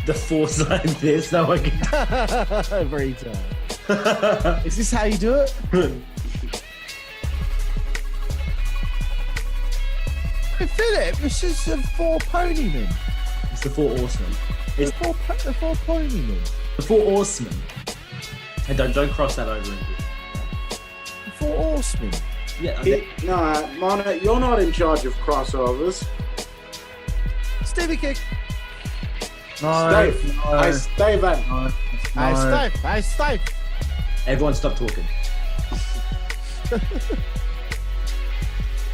The force like this, no one can. Every time. Is this how you do it? Hey, Philip, this is the Four Ponymen. It's the Four Orsemen. The Four Ponymen. The Four Orsemen. And don't cross that over into it. The Four Horsemen. Yeah. No, Mona, you're not in charge of crossovers. Stevie Kick. No, Steve. No. Hey, Steven. No. Hey, Steve. Everyone stop talking.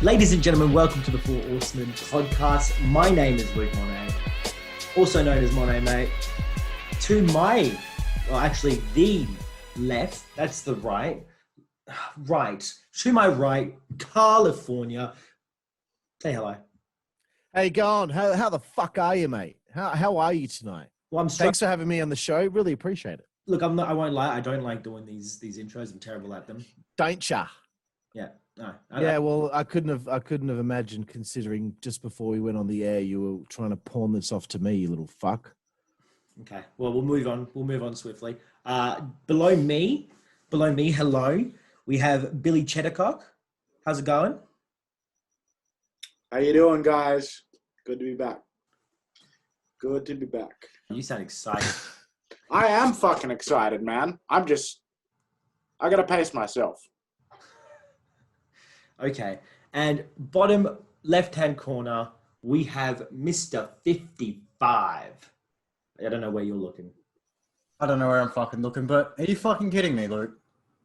Ladies and gentlemen, welcome to the Four Orsemen podcast. My name is Luke MonetMaaate, also known as MonetMaaate. To my, well, actually the left, that's the right. To my right, Karlifornia. Say hello. Hey, go on. How the fuck are you, mate? How are you tonight? Well, Thanks for having me on the show. Really appreciate it. Look, I won't lie. I don't like doing these intros. I'm terrible at them. Don't ya? Yeah. No. Yeah, well, I couldn't have imagined, considering just before we went on the air, you were trying to pawn this off to me, you little fuck. Okay. Well, we'll move on. We'll move on swiftly. Below me, hello. We have Billy Cheddarcock. How's it going? How you doing, guys? Good to be back. Good to be back. You sound excited. I am fucking excited, man. I gotta pace myself. Okay. And bottom left-hand corner, we have Mr. 55. I don't know where you're looking. I don't know where I'm fucking looking, but are you fucking kidding me, Luke?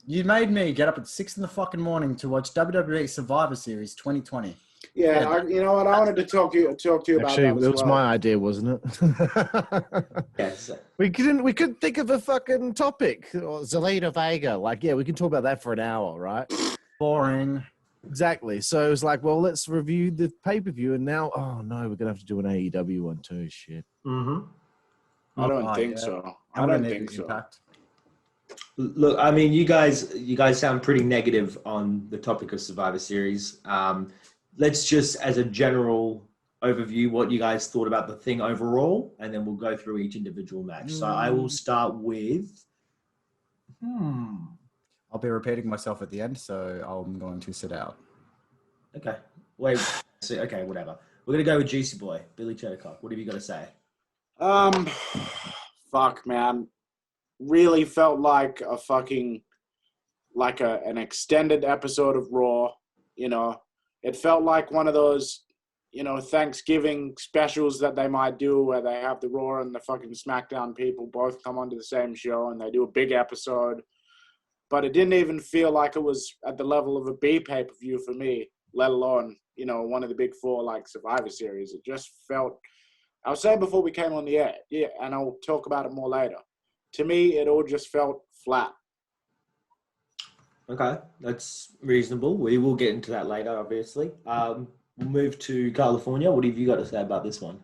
You made me get up at 6 in the fucking morning to watch WWE Survivor Series 2020. Yeah, you know what? I wanted to talk to you about Actually, that. it was my idea, wasn't it? Yes. We couldn't think of a fucking topic. Or Zelina Vega. Like, yeah, we can talk about that for an hour, right? Boring. Exactly. So it was like, well, let's review the pay-per-view, and now, oh no, we're gonna have to do an AEW one too. Shit. Mm-hmm. I don't think so. I don't think so. Impact. Look, I mean, you guys sound pretty negative on the topic of Survivor Series. Let's just, as a general overview, what you guys thought about the thing overall, and then we'll go through each individual match. So I will start with. I'll be repeating myself at the end, so I'm going to sit out. Okay. Wait. So, okay, whatever. We're gonna go with Juicy Boy, Billy Cheddarcock. What have you got to say? Fuck, man. Really felt like a fucking, an extended episode of Raw. You know, it felt like one of those, Thanksgiving specials that they might do where they have the Raw and the fucking SmackDown people both come onto the same show and they do a big episode. But it didn't even feel like it was at the level of a B pay-per-view for me, let alone, one of the big four like Survivor Series. It just felt, I was saying before we came on the air, yeah, and I'll talk about it more later. To me, it all just felt flat. Okay, that's reasonable. We will get into that later, obviously. We'll move to California. What have you got to say about this one?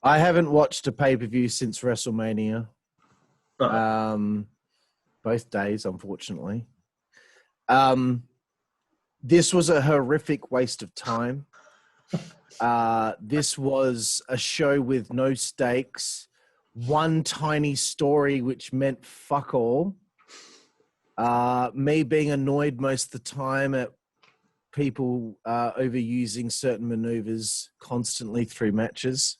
I haven't watched a pay-per-view since WrestleMania. Both days, unfortunately. This was a horrific waste of time. This was a show with no stakes, one tiny story which meant fuck all. Me being annoyed most of the time at people overusing certain maneuvers constantly through matches.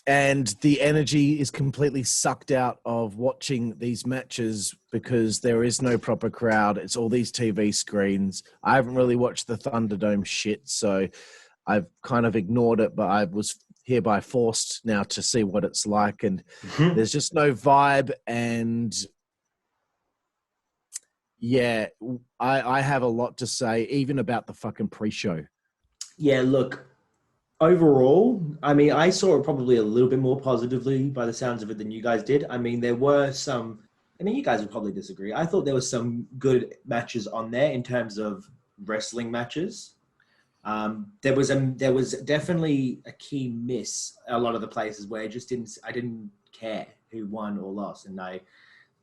And the energy is completely sucked out of watching these matches because there is no proper crowd. It's all these TV screens. I haven't really watched the Thunderdome shit, so I've kind of ignored it, but I was hereby forced now to see what it's like. And there's just no vibe. And yeah, I have a lot to say, even about the fucking pre-show. Yeah, look. Overall, I mean, I saw it probably a little bit more positively by the sounds of it than you guys did. I mean, there were some, you guys would probably disagree. I thought there was some good matches on there in terms of wrestling matches. There was definitely a key miss a lot of the places where I didn't care who won or lost. And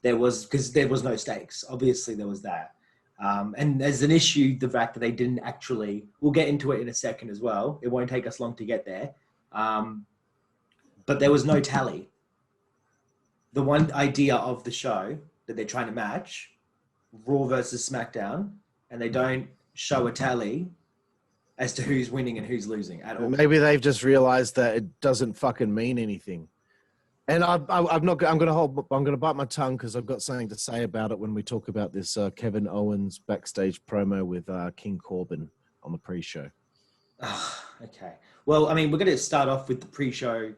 because there was no stakes. Obviously there was that. And there's an issue, the fact that they didn't actually, we'll get into it in a second as well. It won't take us long to get there. But there was no tally. The one idea of the show that they're trying to match, Raw versus SmackDown, and they don't show a tally as to who's winning and who's losing at all. Maybe they've just realized that it doesn't fucking mean anything. And I'm gonna bite my tongue because I've got something to say about it when we talk about this Kevin Owens backstage promo with King Corbin on the pre-show. Okay. Well, I mean, we're going to start off with the pre-show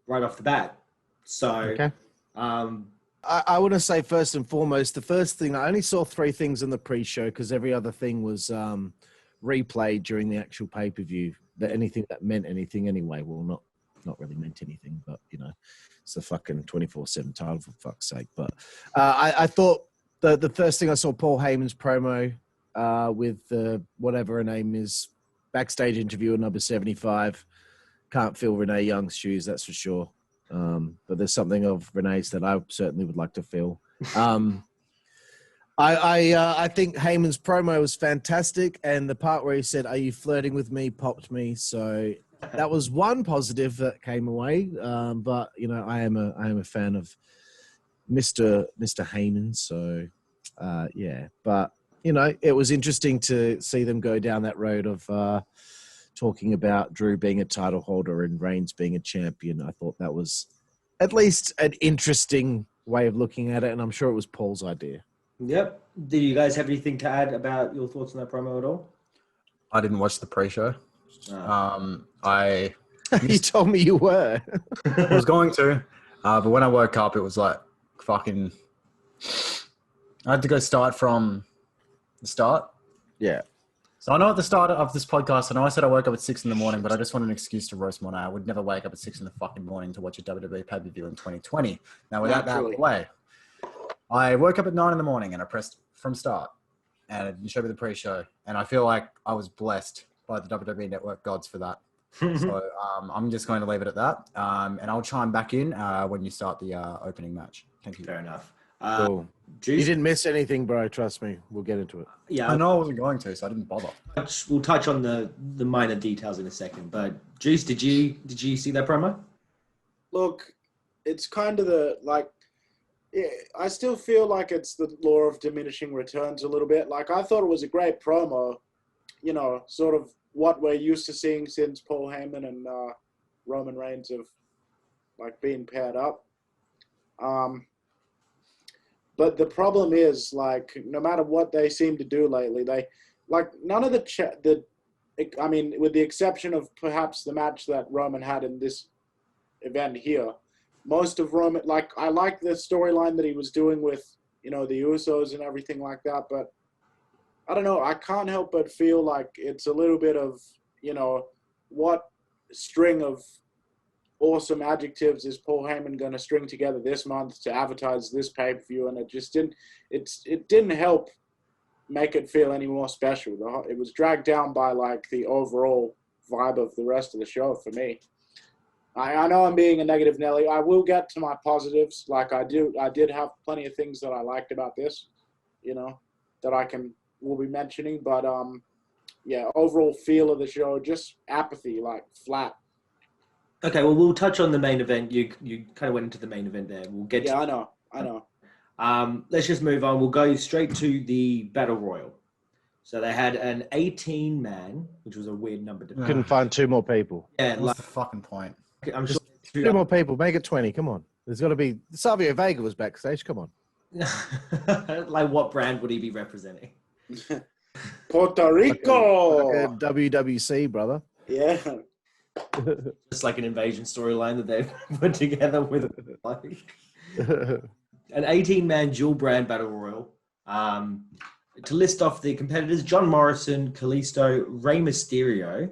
right off the bat. So, okay. I want to say first and foremost, the first thing, I only saw 3 things in the pre-show because every other thing was replayed during the actual pay-per-view. That anything that meant anything anyway. Well, not really meant anything, but you know, it's the fucking 24/7 title for fuck's sake. But I thought the first thing I saw Paul Heyman's promo with whatever her name is, backstage interview at number 75. Can't fill Renee Young's shoes, that's for sure. But there's something of Renee's that I certainly would like to fill. I think Heyman's promo was fantastic, and the part where he said, "Are you flirting with me?" popped me. So that was one positive that came away. But you know, I am a fan of Mr. Heyman. So yeah, but you know, it was interesting to see them go down that road of talking about Drew being a title holder and Reigns being a champion. I thought that was at least an interesting way of looking at it, and I'm sure it was Paul's idea. Yep. Do you guys have anything to add about your thoughts on that promo at all? I didn't watch the pre-show. You told me you were. I was going to, but when I woke up, it was like fucking. I had to go start from the start. Yeah. So I know at the start of this podcast, I know I said I woke up at 6 a.m, but I just want an excuse to roast MonetMaatte. I would never wake up at 6 a.m. to watch a WWE pay-per-view in 2020. Now, without that out of the way, I woke up at 9 a.m. and I pressed from start, and it showed me the pre-show, and I feel like I was blessed by the WWE Network gods for that. So I'm just going to leave it at that, and I'll chime back in when you start the opening match. Thank you. Fair enough. Cool. Juice? You didn't miss anything, bro. Trust me. We'll get into it. Yeah, I know I wasn't going to, so I didn't bother. we'll touch on the minor details in a second. But Juice, did you see that promo? Look, it's kind of I still feel like it's the law of diminishing returns a little bit. Like, I thought it was a great promo, you know, sort of what we're used to seeing since Paul Heyman and Roman Reigns have, like, been paired up. But the problem is, like, no matter what they seem to do lately, they, like, none of I mean, with the exception of perhaps the match that Roman had in this event here, most of Roman, like, I like the storyline that he was doing with, you know, the Usos and everything like that, but I don't know, I can't help but feel like it's a little bit of, you know, what string of awesome adjectives is Paul Heyman going to string together this month to advertise this pay-per-view, and it just didn't help make it feel any more special. It was dragged down by, like, the overall vibe of the rest of the show for me. I know I'm being a negative Nelly. I will get to my positives. Like, I did have plenty of things that I liked about this, you know, that will be mentioning. But, yeah, overall feel of the show, just apathy, like, flat. Okay, well, we'll touch on the main event. You kind of went into the main event there. We'll get I know. Let's just move on. We'll go straight to the Battle Royal. So they had an 18-man, which was a weird number to Couldn't find 2 more people. Yeah, What's the fucking point? I'm just 2 more people. Make it 20. Come on. There's got to be... Savio Vega was backstage. Come on. like, what brand would he be representing? Puerto Rico! Like a WWC, brother. Yeah. Just like an invasion storyline that they've put together with, like, an 18-man dual brand Battle Royal. To list off the competitors, John Morrison, Kalisto, Rey Mysterio,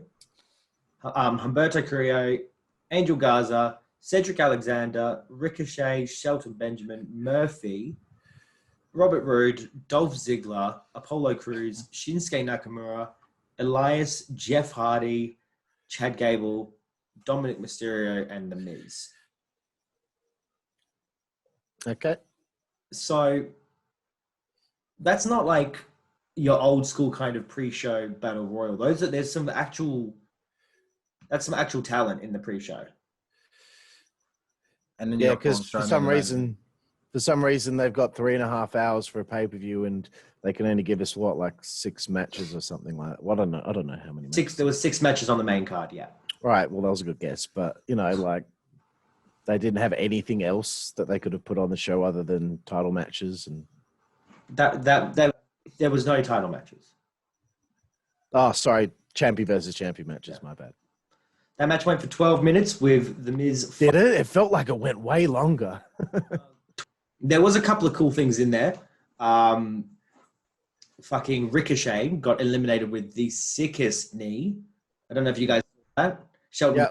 Humberto Carrillo, Angel Garza, Cedric Alexander, Ricochet, Shelton Benjamin, Murphy, Robert Roode, Dolph Ziggler, Apollo Crews, Shinsuke Nakamura, Elias, Jeff Hardy, Chad Gable, Dominic Mysterio, and The Miz. Okay. So that's not like your old school kind of pre-show battle royal. There's some actual That's some actual talent in the pre-show. And then Yeah, because for some reason they've got 3.5 hours for a pay-per-view, and they can only give us like 6 matches or something like that. Well, I don't know how many matches. There was 6 matches on the main card. Yeah. Right. Well, that was a good guess, but like they didn't have anything else that they could have put on the show other than title matches, and there was no title matches. Oh, sorry, champion versus champion matches. Yeah. My bad. That match went for 12 minutes with The Miz. Did it? It felt like it went way longer. There was a couple of cool things in there. Fucking Ricochet got eliminated with the sickest knee. I don't know if you guys saw that. Shelton. Yeah,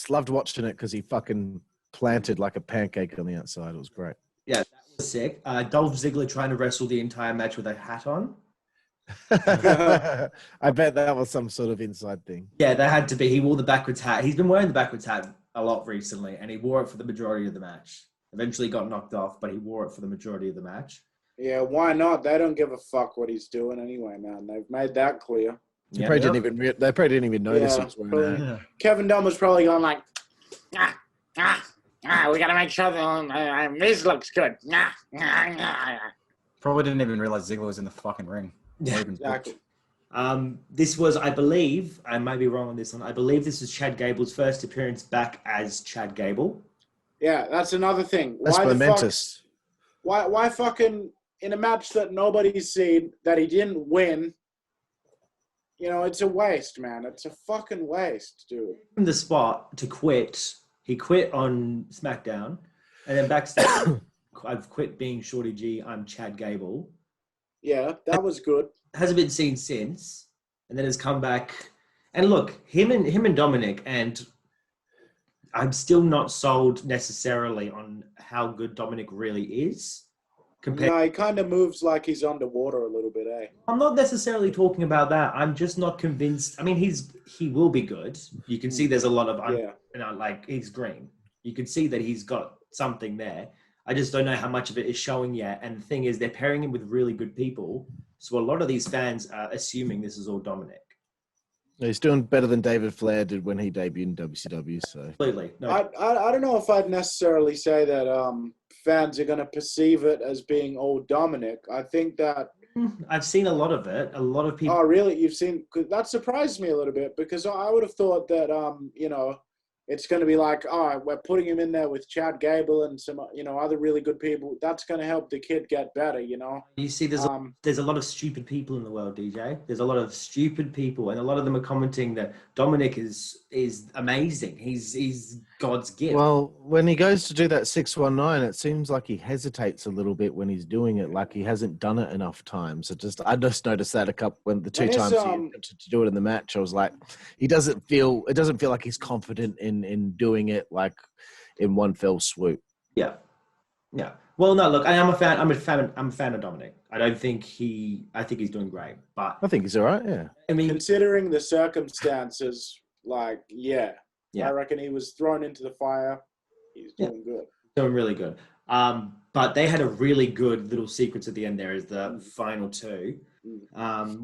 loved watching it because he fucking planted like a pancake on the outside. It was great. Yeah, that was sick. Dolph Ziggler trying to wrestle the entire match with a hat on. I bet that was some sort of inside thing. Yeah, that had to be. He wore the backwards hat. He's been wearing the backwards hat a lot recently, and he wore it for the majority of the match. Eventually got knocked off, but he wore it for the majority of the match. Yeah, why not? They don't give a fuck what he's doing anyway, man. They've made that clear. They probably didn't even notice he was wearing that. Kevin Dunn was probably going like, we got to make sure that Miz looks good. Probably didn't even realize Ziggler was in the fucking ring. Yeah, exactly. This was, I believe, I might be wrong on this one. I believe this was Chad Gable's first appearance back as Chad Gable. Yeah, that's another thing. That's momentous. Why fucking in a match that nobody's seen, that he didn't win? You know, it's a waste, man. It's a fucking waste, dude. From the spot to quit, he quit on SmackDown, and then backstage, I've quit being Shorty G. I'm Chad Gable. Yeah, that was good. Hasn't been seen since, and then has come back. And look, him and Dominic, and I'm still not sold necessarily on how good Dominic really is. No, he kind of moves like he's underwater a little bit, eh? I'm not necessarily talking about that. I'm just not convinced. I mean, he will be good. You can see there's a lot of, like he's green. You can see that he's got something there. I just don't know how much of it is showing yet. And the thing is, they're pairing him with really good people. So a lot of these fans are assuming this is all Dominic. He's doing better than David Flair did when he debuted in WCW. So completely. No. I don't know if I'd necessarily say that fans are going to perceive it as being all Dominic. I think that I've seen a lot of it. A lot of people. Oh, really? You've seen? That surprised me a little bit because I would have thought that it's going to be like, we're putting him in there with Chad Gable and some, other really good people. That's going to help the kid get better, You see, there's a lot of stupid people in the world, DJ. There's a lot of stupid people, and a lot of them are commenting that Dominic is amazing. He's God's gift. Well, when he goes to do that 619, it seems like he hesitates a little bit when he's doing it, like he hasn't done it enough times. I just noticed that the two times to do it in the match. I was like, it doesn't feel like he's confident in doing it like in one fell swoop. Yeah. Well, no, look, I'm a fan of Dominic. I think he's doing great, but I think he's all right. Yeah. I mean, considering the circumstances, I reckon he was thrown into the fire. He's doing good. Doing really good. But they had a really good little sequence at the end there as the final two,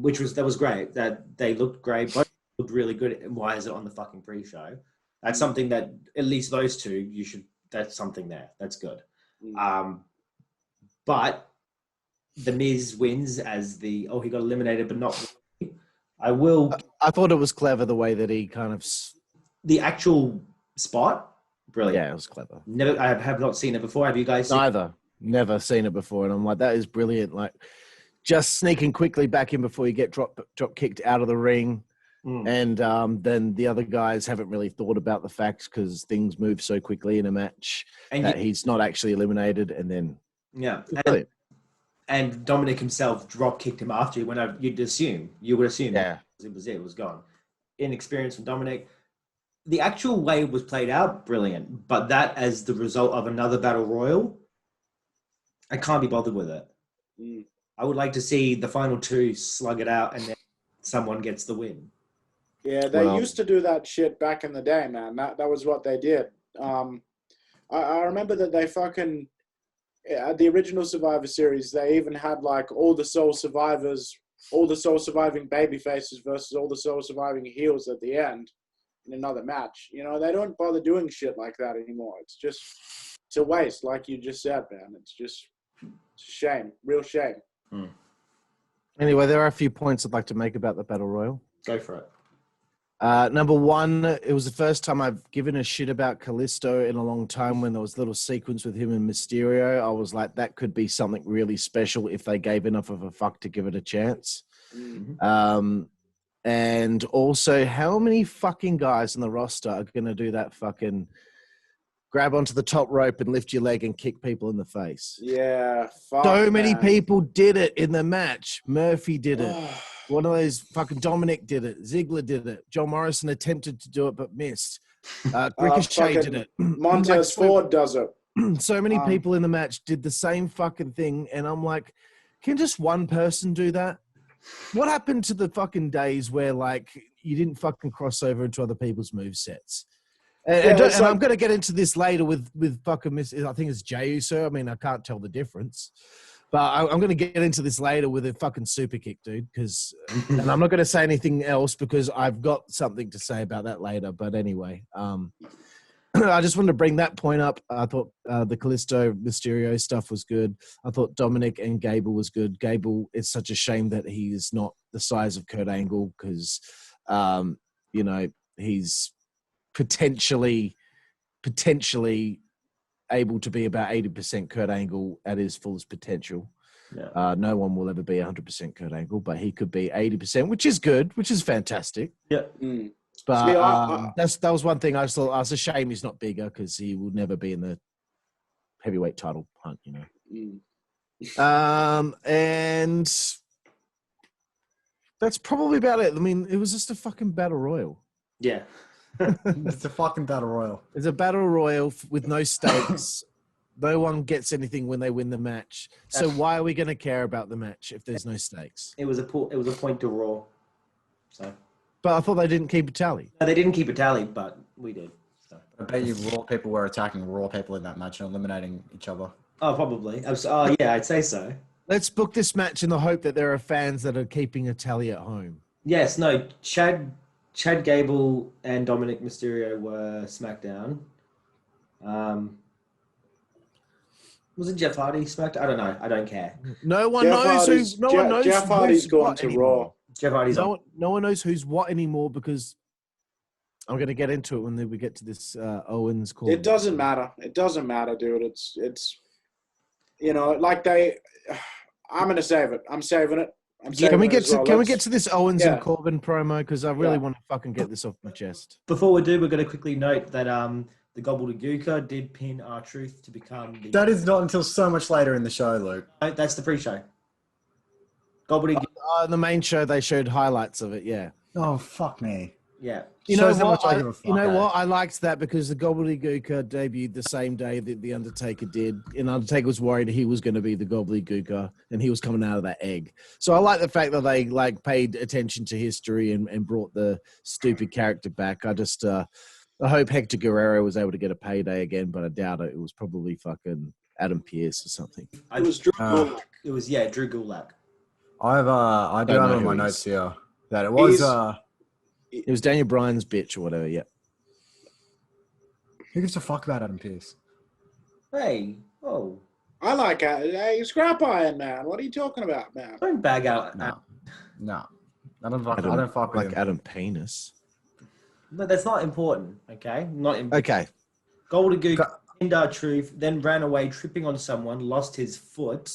which was great. That they looked great, both looked really good. Why is it on the fucking pre-show? That's something that at least those two, that's something there. That's good. But The Miz wins as he got eliminated, but not really. I thought it was clever the way that he kind of... The actual spot, brilliant. Yeah, it was clever. I have not seen it before. Have you guys seen it? Neither. Never seen it before. And I'm like, that is brilliant. Like, just sneaking quickly back in before you get drop kicked out of the ring. And then the other guys haven't really thought about the fact because things move so quickly in a match that he's not actually eliminated. And then... Yeah. And Dominic himself drop kicked him after you. You would assume yeah. It was gone. Inexperience from Dominic. The actual way it was played out, brilliant. But that as the result of another battle royal, I can't be bothered with it. I would like to see the final two slug it out and then someone gets the win. Yeah, they used to do that shit back in the day, man. That was what they did. I remember that they fucking... At the original Survivor Series, they even had like all the sole surviving baby faces versus all the sole surviving heels at the end. in another match. You know, they don't bother doing shit like that anymore. It's a waste, like you just said, man. It's a shame, real shame. Anyway, there are a few points I'd like to make about the Battle Royal. Go for it. Number one, it was the first time I've given a shit about Kalisto in a long time. When there was a little sequence with him and Mysterio, I was like, that could be something really special if they gave enough of a fuck to give it a chance. Mm-hmm. And also, how many fucking guys in the roster are going to do that fucking grab onto the top rope and lift your leg and kick people in the face? Yeah, so many people did it in the match. Murphy did it. One of those fucking Dominic did it. Ziggler did it. John Morrison attempted to do it but missed. Ricochet did it. Montez Ford does it. So many people in the match did the same fucking thing, and I'm like, can just one person do that? What happened to the fucking days where, like, you didn't fucking cross over into other people's movesets? And I'm going to get into this later with fucking I think it's Joose. I mean, I can't tell the difference. But I'm going to get into this later with a fucking super kick, dude. And I'm not going to say anything else because I've got something to say about that later. But anyway, I just wanted to bring that point up. I thought the Kalisto Mysterio stuff was good. I thought Dominic and Gable was good. Gable, it's such a shame that he is not the size of Kurt Angle because, you know, he's potentially able to be about 80% Kurt Angle at his fullest potential. Yeah. No one will ever be 100% Kurt Angle, but he could be 80%, which is good, which is fantastic. Yeah. But that was one thing I thought. I was a shame he's not bigger because he would never be in the heavyweight title hunt, you know. And that's probably about it. I mean, it was just a fucking battle royal. Yeah. It's a fucking battle royal. It's a battle royal with no stakes. No one gets anything when they win the match. So why are we going to care about the match if there's no stakes? It was a point to Raw. So. But I thought they didn't keep a tally. No, they didn't keep a tally, but we did. So. I bet you Raw people were attacking Raw people in that match and eliminating each other. Oh, probably. Oh, yeah, I'd say so. Let's book this match in the hope that there are fans that are keeping a tally at home. Yes, no, Chad Gable and Dominic Mysterio were SmackDown. Was it Jeff Hardy SmackDown? I don't know. I don't care. No one knows who's. No one knows. Jeff Hardy's gone to Raw. Jeff Hardy's on. No one knows who's what anymore because I'm going to get into it when we get to this Owens call. It doesn't matter. It doesn't matter, dude. It's you know, like I'm going to save it. I'm saving it. Can we get to this Owens and Corbin promo because I really want to fucking get this off my chest. Before we do, we're going to quickly note that the Gobbledygooker did pin R-Truth to become the... That is not until so much later in the show, Luke. That's the pre-show. Gobbledygooker. The main show, they showed highlights of it, yeah. Oh, fuck me. Yeah. You know what? I liked that because the Gobbledygooker debuted the same day that the Undertaker did. And Undertaker was worried he was going to be the Gobbledygooker and he was coming out of that egg. So I like the fact that they paid attention to history and brought the stupid character back. I hope Hector Guerrero was able to get a payday again, but I doubt it. It was probably fucking Adam Pearce or something. It was Drew Gulak. It was, Drew Gulak. I do have on my notes here that it was... It was Daniel Bryan's bitch or whatever, yeah. Who gives a fuck about Adam Pearce? Hey, oh. I like Scrap Iron, man. What are you talking about, man? Don't bag out. No. I don't fuck with him. Adam Penis. No, that's not important, okay? Not important. Okay. Gobbledygooker pinned R-Truth, then ran away, tripping on someone, lost his foot.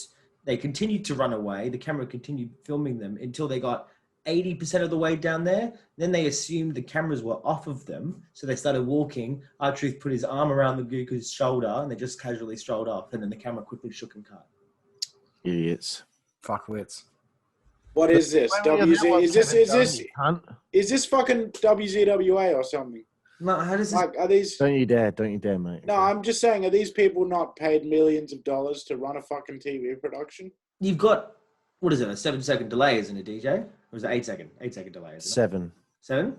They continued to run away. The camera continued filming them until they got 80% of the way down there. Then they assumed the cameras were off of them. So they started walking. R-Truth put his arm around the Gooker's shoulder and they just casually strolled off. And then the camera quickly shook and cut. Idiots. Fuckwits. What is this? Is this fucking WZWA or something? No, how does this... Are these... Don't you dare, mate. No, I'm just saying, are these people not paid millions of dollars to run a fucking TV production? You've got, what is it, a 7-second delay, isn't it, DJ? Or is it 8-second? 8-second delay, isn't it? 7?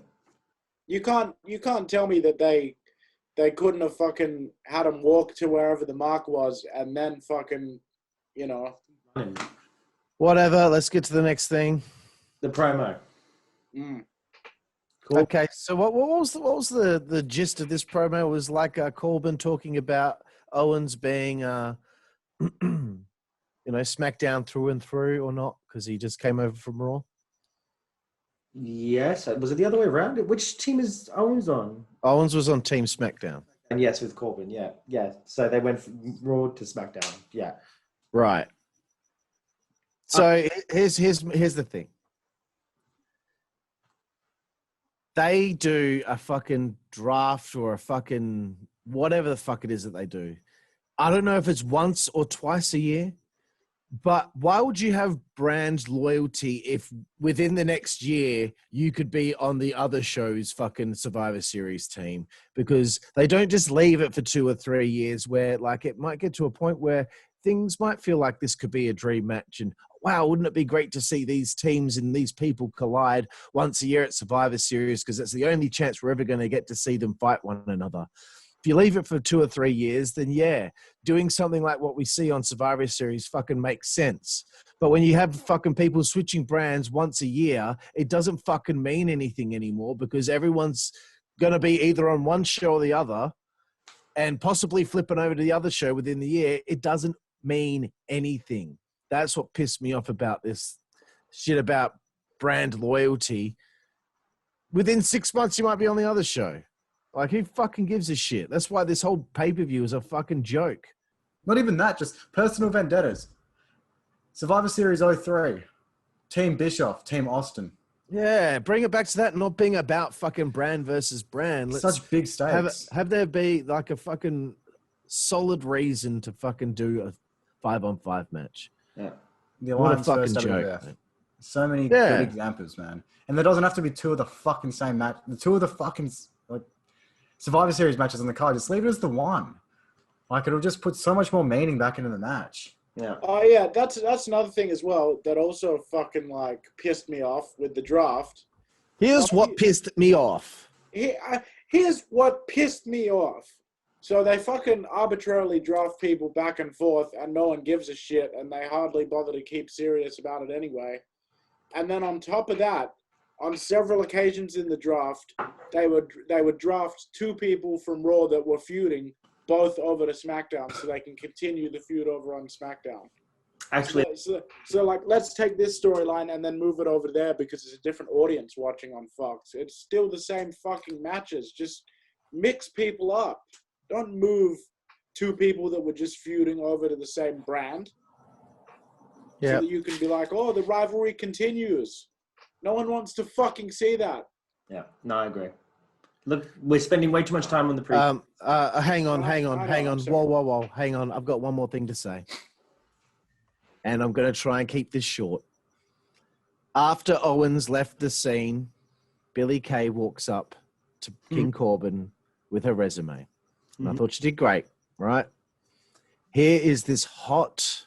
You can't tell me that they couldn't have fucking had him walk to wherever the mark was and then fucking, you know... Whatever, let's get to the next thing. The promo. Cool. Okay, so what was the gist of this promo? It was like Corbin talking about Owens being, SmackDown through and through, or not, because he just came over from Raw. Yes. Was it the other way around? Which team is Owens on? Owens was on Team SmackDown. And yes, with Corbin. Yeah. So they went from Raw to SmackDown. Yeah. Right. So here's the thing. They do a fucking draft or a fucking whatever the fuck it is that they do. I don't know if it's once or twice a year, but why would you have brand loyalty if within the next year you could be on the other show's fucking Survivor Series team? Because they don't just leave it for 2 or 3 years where like it might get to a point where things might feel like this could be a dream match and wow, wouldn't it be great to see these teams and these people collide once a year at Survivor Series because that's the only chance we're ever going to get to see them fight one another. If you leave it for 2 or 3 years, then yeah, doing something like what we see on Survivor Series fucking makes sense. But when you have fucking people switching brands once a year, it doesn't fucking mean anything anymore because everyone's going to be either on one show or the other and possibly flipping over to the other show within the year. It doesn't mean anything. That's what pissed me off about this shit about brand loyalty. Within 6 months, you might be on the other show. Like, who fucking gives a shit? That's why this whole pay-per-view is a fucking joke. Not even that, just personal vendettas. Survivor Series 03. Team Bischoff, Team Austin. Yeah, bring it back to that, not being about fucking brand versus brand. Let's such big stakes. Have there be like a fucking solid reason to fucking do a 5-on-5 match. Yeah. The Alliance fucking versus joke, WWF. man. So many good examples, man. And there doesn't have to be 2 of the fucking same match. The 2 of the fucking like Survivor Series matches on the card. Just leave it as the one. Like it'll just put so much more meaning back into the match. Yeah. Oh yeah, that's another thing as well that also fucking like pissed me off with the draft. Here's what pissed me off. Here's what pissed me off. So they fucking arbitrarily draft people back and forth and no one gives a shit and they hardly bother to keep serious about it anyway. And then on top of that, on several occasions in the draft, they would draft 2 people from Raw that were feuding both over to SmackDown so they can continue the feud over on SmackDown. Actually, so like, let's take this storyline and then move it over there because it's a different audience watching on Fox. It's still the same fucking matches. Just mix people up. Don't move 2 people that were just feuding over to the same brand. Yeah. So that you can be like, oh, the rivalry continues. No one wants to fucking see that. Yeah, no, I agree. Look, we're spending way too much time on the pre. Hang on. Whoa. Hang on. I've got one more thing to say. And I'm going to try and keep this short. After Owens left the scene, Billie Kay walks up to King Corbin with her resume. And I thought she did great, right? Here is this hot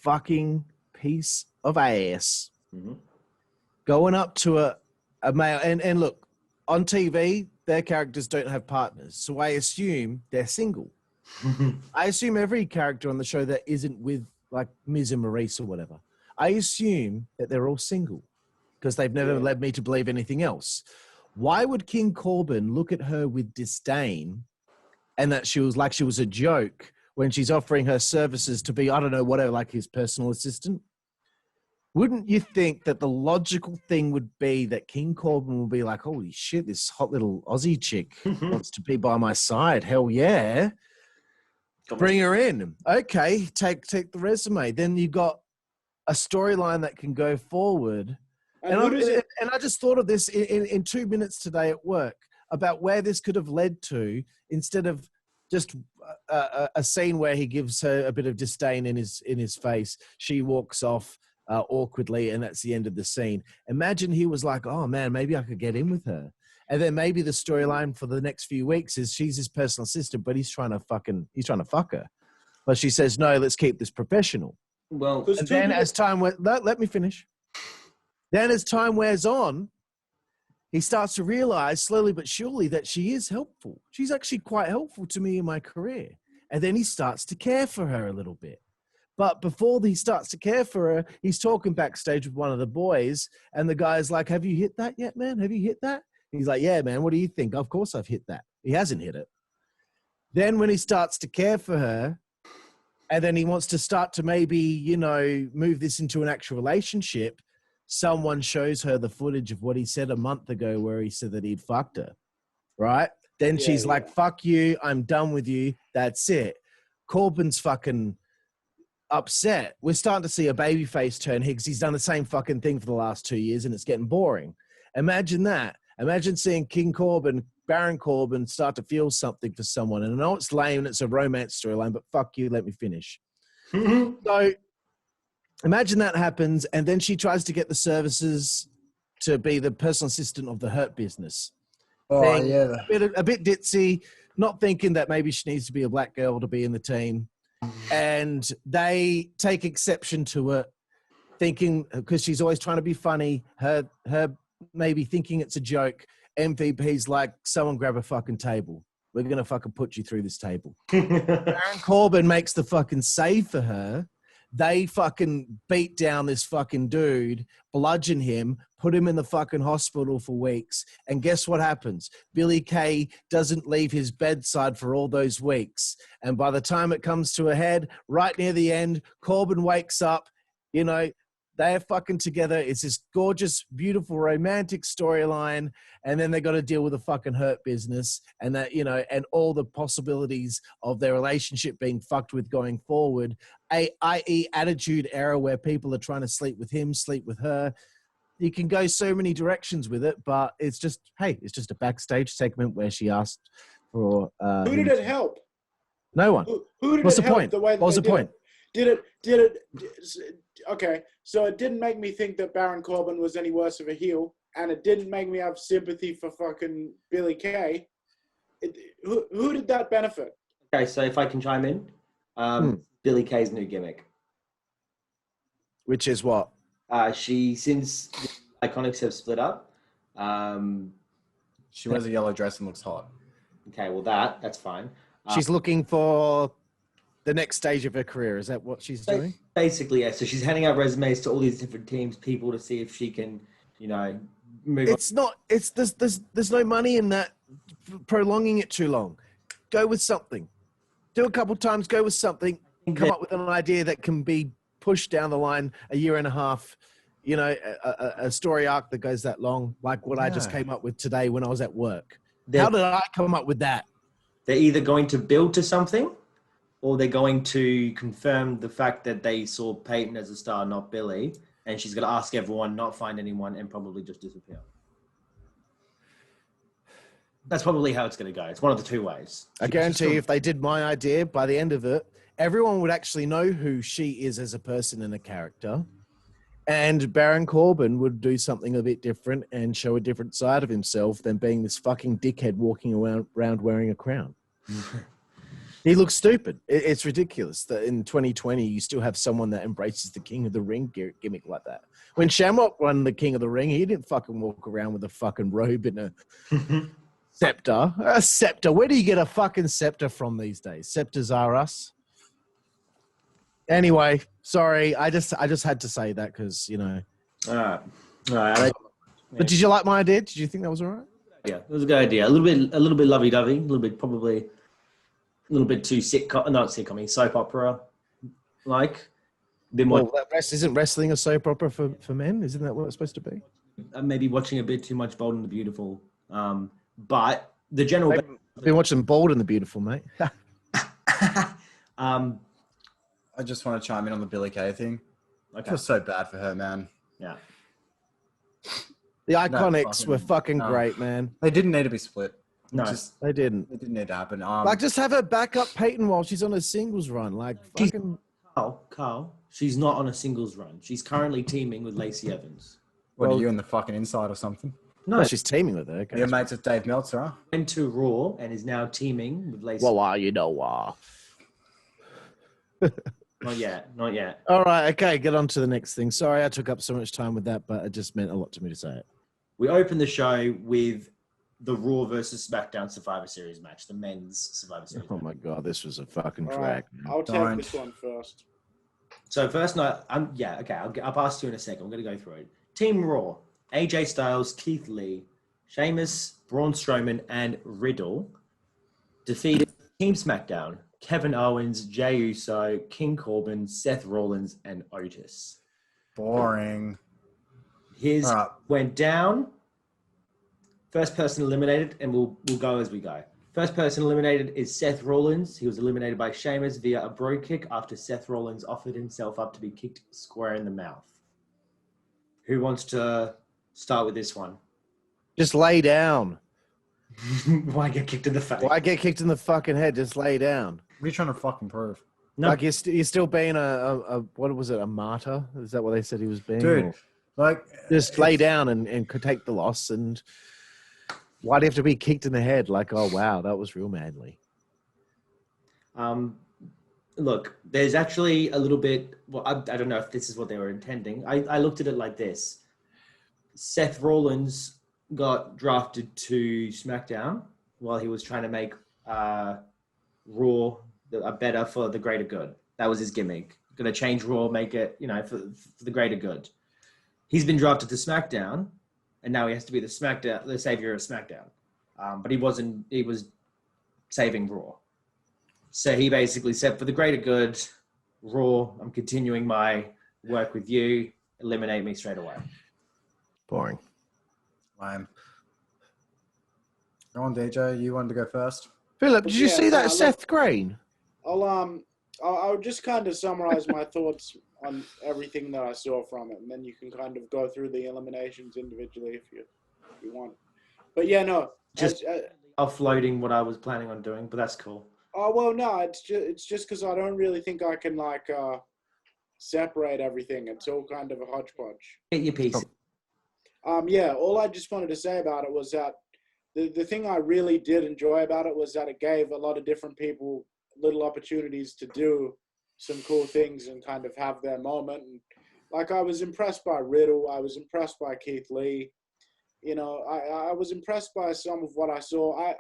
fucking piece of ass going up to a male. And look, on TV, their characters don't have partners. So I assume they're single. I assume every character on the show that isn't with like Miz and Maurice or whatever, I assume that they're all single because they've never led me to believe anything else. Why would King Corbin look at her with disdain and that she was a joke when she's offering her services to be, I don't know, whatever, like his personal assistant? Wouldn't you think that the logical thing would be that King Corbin will be like, holy shit, this hot little Aussie chick wants to be by my side. Hell yeah. Bring her in. Okay, take the resume. Then you got a storyline that can go forward. And I just thought of this in 2 minutes today at work about where this could have led to instead of just a scene where he gives her a bit of disdain in his face. She walks off awkwardly, and that's the end of the scene. Imagine he was like, oh man, maybe I could get in with her. And then maybe the storyline for the next few weeks is she's his personal assistant, but he's trying to fuck her. But she says, no, let's keep this professional. Well, and then as time went, let me finish. Then as time wears on, he starts to realize slowly but surely that she is helpful. She's actually quite helpful to me in my career. And then he starts to care for her a little bit. But before he starts to care for her, he's talking backstage with one of the boys. And the guy's like, have you hit that yet, man? Have you hit that? He's like, yeah, man, what do you think? Of course I've hit that. He hasn't hit it. Then when he starts to care for her, and then he wants to start to maybe, you know, move this into an actual relationship, someone shows her the footage of what he said a month ago where he said that he'd fucked her, right? Then she's like, fuck you, I'm done with you, that's it. Corbin's fucking upset. We're starting to see a babyface turn Higgs. He's done the same fucking thing for the last 2 years, and it's getting boring. Imagine that. Imagine seeing King Corbin, Baron Corbin, start to feel something for someone. And I know it's lame and it's a romance storyline, but fuck you, let me finish. So imagine that happens, and then she tries to get the services to be the personal assistant of the Hurt Business. Oh, yeah. A bit ditzy, not thinking that maybe she needs to be a black girl to be in the team. And they take exception to it, thinking, because she's always trying to be funny, her maybe thinking it's a joke. MVP's like, someone grab a fucking table. We're going to fucking put you through this table. Baron Corbin makes the fucking save for her. They fucking beat down this fucking dude, bludgeon him, put him in the fucking hospital for weeks. And guess what happens? Billy Kay doesn't leave his bedside for all those weeks. And by the time it comes to a head, right near the end, Corbin wakes up, you know, they're fucking together. It's this gorgeous, beautiful, romantic storyline. And then they got to deal with the fucking Hurt Business and that, you know, and all the possibilities of their relationship being fucked with going forward, i.e. attitude era where people are trying to sleep with him, sleep with her. You can go so many directions with it, but it's just, hey, it's just a backstage segment where she asked for... who did it help? No one. Who did What's it the help point? the way that What's the point? Did it okay, so it didn't make me think that Baron Corbin was any worse of a heel, and it didn't make me have sympathy for fucking Billy Kay. Who did that benefit? Okay, so if I can chime in, Billy Kay's new gimmick. Which is what? Since the Iconics have split up, she wears a yellow dress and looks hot. Okay, well that's fine. She's looking for the next stage of her career. Is that what she's doing? Basically, yeah. So she's handing out resumes to all these different teams, people to see if she can, you know, move on. It's not. It's there's no money in that. Prolonging it too long. Go with something. Do a couple times. Go with something. Come up with an idea that can be pushed down the line a year and a half. You know, a story arc that goes that long, like what I just came up with today when I was at work. How did I come up with that? They're either going to build to something, or they're going to confirm the fact that they saw Peyton as a star, not Billy, and she's going to ask everyone, not find anyone, and probably just disappear. That's probably how it's going to go. It's one of the two ways. I guarantee you, if they did my idea, by the end of it, everyone would actually know who she is as a person and a character. And Baron Corbin would do something a bit different and show a different side of himself than being this fucking dickhead walking around wearing a crown. He looks stupid. It's ridiculous that in 2020 you still have someone that embraces the King of the Ring gimmick like that. When Shamrock won the King of the Ring, he didn't fucking walk around with a fucking robe and a scepter. A scepter. Where do you get a fucking scepter from these days? Scepters are us. Anyway, sorry. I just had to say that because, you know. All right. But did you like my idea? Did you think that was all right? Yeah, it was a good idea. A little bit lovey-dovey. A little bit probably a little bit too soap opera like. Well, isn't wrestling a soap opera for men? Isn't that what it's supposed to be? Maybe watching a bit too much Bold and the Beautiful. But the general... I've been watching Bold and the Beautiful, mate. I just want to chime in on the Billy Kay thing. Okay. I feel so bad for her, man. Yeah. The Iconics were fucking great, man. They didn't need to be split. No, they didn't. It didn't need to happen. Like, just have her back up Peyton while she's on a singles run. Like, fucking... Carl, she's not on a singles run. She's currently teaming with Lacey Evans. What, are you in the fucking inside or something? No, she's teaming with her. Okay. You're mates with Dave Meltzer, huh? Went to Raw and is now teaming with Lacey. Well, you know, Not yet. All right, okay, get on to the next thing. Sorry I took up so much time with that, but it just meant a lot to me to say it. We opened the show with the Raw versus SmackDown Survivor Series match, the men's Survivor Series. Oh my God, this was a fucking track. Right, I'll take this one first. So first night, I'll pass to you in a second. I'm going to go through it. Team Raw, AJ Styles, Keith Lee, Sheamus, Braun Strowman, and Riddle defeated Team SmackDown, Kevin Owens, Jey Uso, King Corbin, Seth Rollins, and Otis. Boring. His went down. First person eliminated, and we'll go as we go. First person eliminated is Seth Rollins. He was eliminated by Sheamus via a bro kick after Seth Rollins offered himself up to be kicked square in the mouth. Who wants to start with this one? Just lay down. Why get kicked in the face? Why get kicked in the fucking head? Just lay down. What are you trying to fucking prove? No. Like you're still being a what was it, a martyr? Is that what they said he was being? Dude, Or like... just lay down and could take the loss. And why do you have to be kicked in the head? Like, oh, wow, that was real manly. Look, there's actually a little bit... Well, I don't know if this is what they were intending. I looked at it like this. Seth Rollins got drafted to SmackDown while he was trying to make Raw better for the greater good. That was his gimmick. Going to change Raw, make it, for the greater good. He's been drafted to SmackDown, and now he has to be the savior of SmackDown. But he was saving Raw. So he basically said, for the greater good, Raw, I'm continuing my work with you, eliminate me straight away. Boring. Lame. Go on, DJ. You wanted to go first? Philip, did you see that Seth Green? I'll just kind of summarize my thoughts on everything that I saw from it, and then you can kind of go through the eliminations individually if you want. But yeah, no, just offloading what I was planning on doing, but that's cool. Oh well, no, it's just because I don't really think I can separate everything. It's all kind of a hodgepodge. Get your piece. Yeah, all I just wanted to say about it was that the thing I really did enjoy about it was that it gave a lot of different people little opportunities to do some cool things and kind of have their moment. And I was impressed by Riddle. I was impressed by Keith Lee. I was impressed by some of what I saw.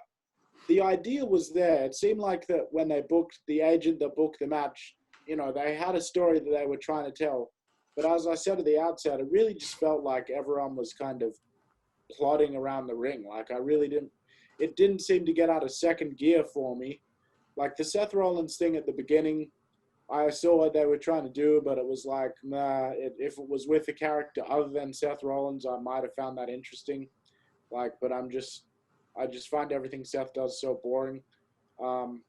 The idea was there. It seemed like that when they booked the agent that booked the match, they had a story that they were trying to tell. But as I said at the outset, it really just felt like everyone was kind of plodding around the ring. It didn't seem to get out of second gear for me. Like the Seth Rollins thing at the beginning, I saw what they were trying to do, but it was like, nah, if it was with a character other than Seth Rollins, I might have found that interesting. But I just find everything Seth does so boring. And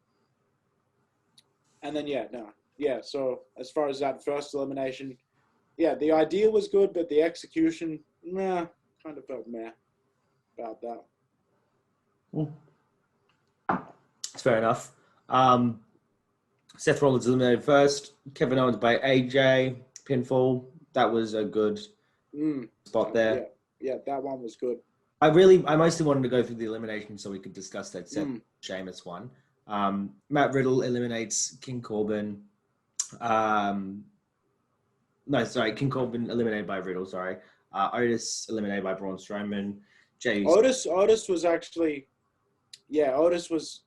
then, so as far as that first elimination, the idea was good, but the execution, kind of felt meh about that. It's fair enough. Seth Rollins eliminated first. Kevin Owens by AJ. Pinfall. That was a good spot there. Yeah, that one was good. I mostly wanted to go through the elimination so we could discuss that Seth Sheamus one. Matt Riddle eliminates King Corbin. King Corbin eliminated by Riddle, sorry. Otis eliminated by Braun Strowman. Otis was actually... Yeah, Otis was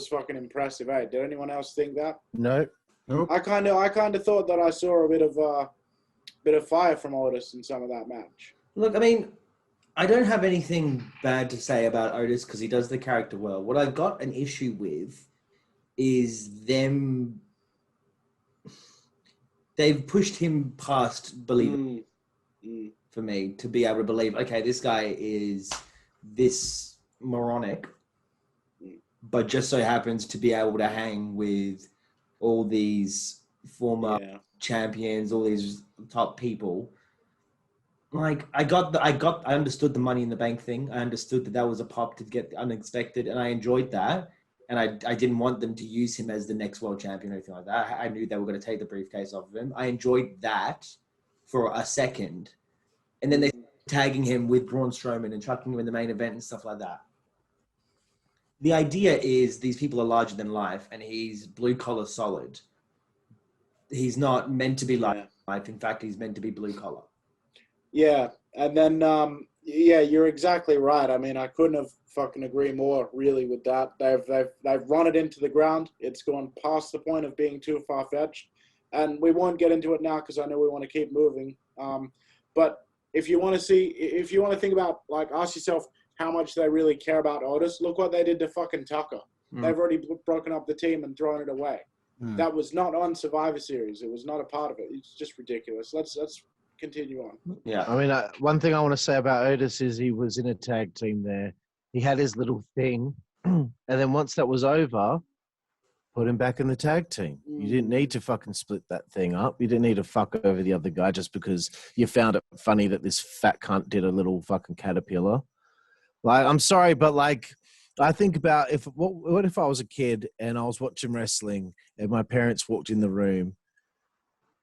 fucking impressive, eh? Did anyone else think that? No. Nope. I kind of thought that I saw a bit of fire from Otis in some of that match. Look, I mean, I don't have anything bad to say about Otis because he does the character well. What I got an issue with is them. They've pushed him past believing for me to be able to believe, okay, this guy is this moronic, but just so happens to be able to hang with all these former champions, all these top people. I understood the Money in the Bank thing. I understood that was a pop to get unexpected, and I enjoyed that. And I didn't want them to use him as the next world champion or anything like that. I knew they were going to take the briefcase off of him. I enjoyed that for a second. And then they tagging him with Braun Strowman and chucking him in the main event and stuff like that. The idea is these people are larger than life, and he's blue collar solid. He's not meant to be like life. In fact, he's meant to be blue collar. Yeah, and then you're exactly right. I mean, I couldn't have fucking agree more really with that. They've run it into the ground. It's gone past the point of being too far fetched, and we won't get into it now because I know we want to keep moving. But if you want to think about, ask yourself, how much they really care about Otis. Look what they did to fucking Tucker. They've already broken up the team and thrown it away. That was not on Survivor Series. It was not a part of it. It's just ridiculous. Let's continue on. Yeah. I mean, one thing I want to say about Otis is he was in a tag team there. He had his little thing. And then once that was over, put him back in the tag team. You didn't need to fucking split that thing up. You didn't need to fuck over the other guy just because you found it funny that this fat cunt did a little fucking caterpillar. Like, I'm sorry, but like, I think about what if I was a kid and I was watching wrestling and my parents walked in the room,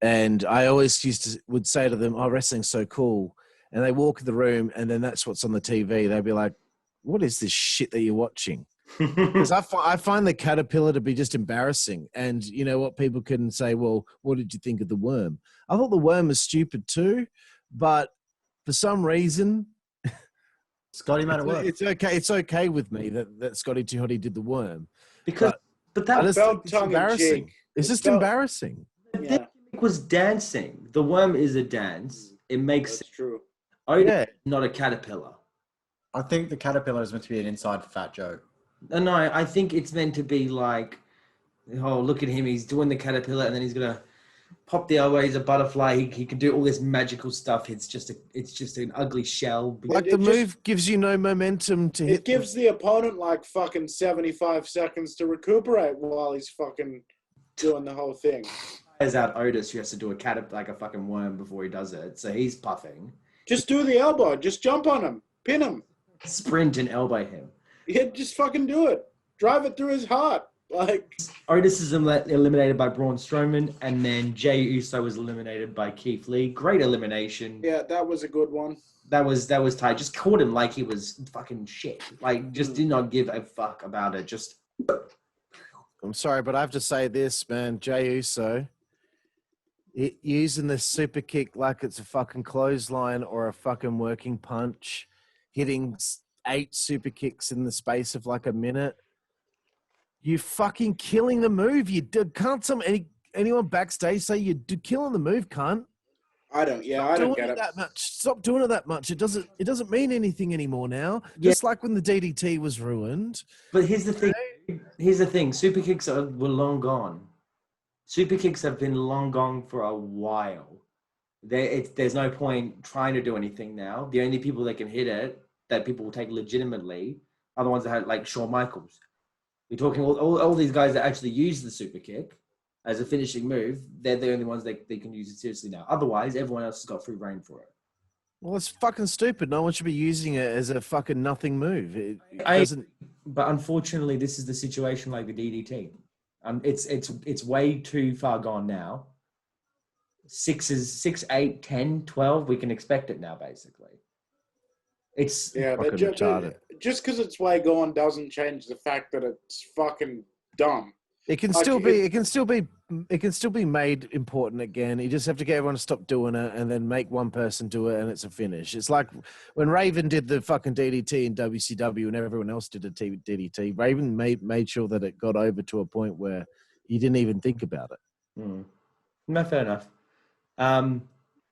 and I always would say to them, "Oh, wrestling's so cool," and they walk in the room and then that's what's on the TV. They'd be like, "What is this shit that you're watching?" Because I find the caterpillar to be just embarrassing. And you know what? People can say, "Well, what did you think of the worm?" I thought the worm was stupid too, but for some reason. Scotty made it work. It's okay. It's okay with me that Scotty Too Hotty did the worm, but that felt tongue in cheek. It's just embarrassing. Yeah. It was dancing. The worm is a dance. It makes That's true. not a caterpillar. I think the caterpillar is meant to be an inside fat joke. No, I think it's meant to be like, oh, look at him. He's doing the caterpillar, and then he's gonna pop the elbow. He's a butterfly. He can do all this magical stuff. It's just an ugly shell. Like the move gives you no momentum to hit. It gives the opponent like fucking 75 seconds to recuperate while he's fucking doing the whole thing. As out Otis, who has to do like a fucking worm before he does it. So he's puffing. Just do the elbow. Just jump on him. Pin him. Sprint and elbow him. Yeah, just fucking do it. Drive it through his heart. Like Otis is eliminated by Braun Strowman, and then Jey Uso was eliminated by Keith Lee. Great elimination. Yeah, that was a good one. That was tight. Just caught him like he was fucking shit. Like, just did not give a fuck about it. Just. I'm sorry, but I have to say this, man. Jey Uso, using the super kick like it's a fucking clothesline or a fucking working punch, hitting 8 super kicks in the space of like a minute. You fucking killing the move. You can't anyone backstage say you're killing the move, cunt. I don't get it that much. Stop doing it that much. It doesn't mean anything anymore now. Yeah. Just like when the DDT was ruined. But here's the thing. Super kicks were long gone. Super kicks have been long gone for a while. There's no point trying to do anything now. The only people that can hit it, that people will take legitimately, are the ones that had, like Shawn Michaels. We're talking all these guys that actually use the super kick as a finishing move. They're the only ones that they can use it seriously now. Otherwise, everyone else has got free reign for it. Well, it's fucking stupid. No one should be using it as a fucking nothing move. But unfortunately, this is the situation like the DDT. It's way too far gone now. 6, 8, 10, 12. We can expect it now, basically. It's just because it's way gone doesn't change the fact that it's fucking dumb. It can still be made important again. You just have to get everyone to stop doing it and then make one person do it and it's a finish. It's like when Raven did the fucking DDT in WCW and everyone else did a DDT. Raven made sure that it got over to a point where you didn't even think about it. No, fair enough.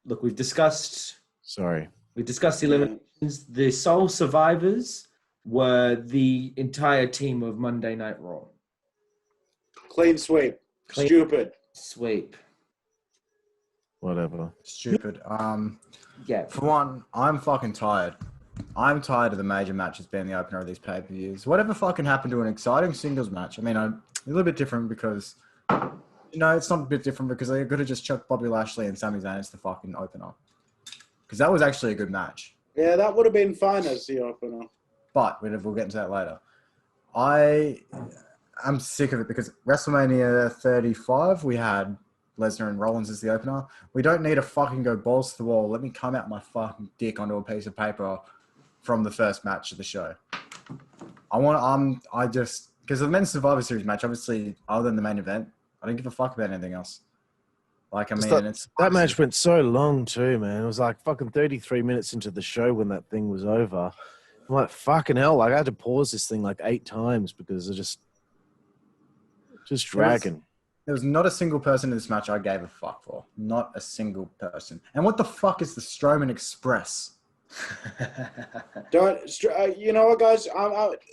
Look, we've discussed the eliminations. The sole survivors were the entire team of Monday Night Raw. Clean sweep. Stupid. Sweep. Whatever. Stupid. Yeah. For one, I'm fucking tired. I'm tired of the major matches being the opener of these pay-per-views. Whatever fucking happened to an exciting singles match? I mean, a little bit different because, it's not a bit different because they could have just chucked Bobby Lashley and Sami Zayn as the fucking opener. Because that was actually a good match. Yeah, that would have been fine as the opener. But we'll get into that later. I'm sick of it because WrestleMania 35, we had Lesnar and Rollins as the opener. We don't need to fucking go balls to the wall. Let me come out my fucking dick onto a piece of paper from the first match of the show. Because the Men's Survivor Series match, obviously, other than the main event, I don't give a fuck about anything else. That match went so long too, man. It was like fucking 33 minutes into the show when that thing was over. I'm like, fucking hell. Like, I had to pause this thing like 8 times because it just dragging. There was not a single person in this match I gave a fuck for. Not a single person. And what the fuck is the Strowman Express? You know what, guys?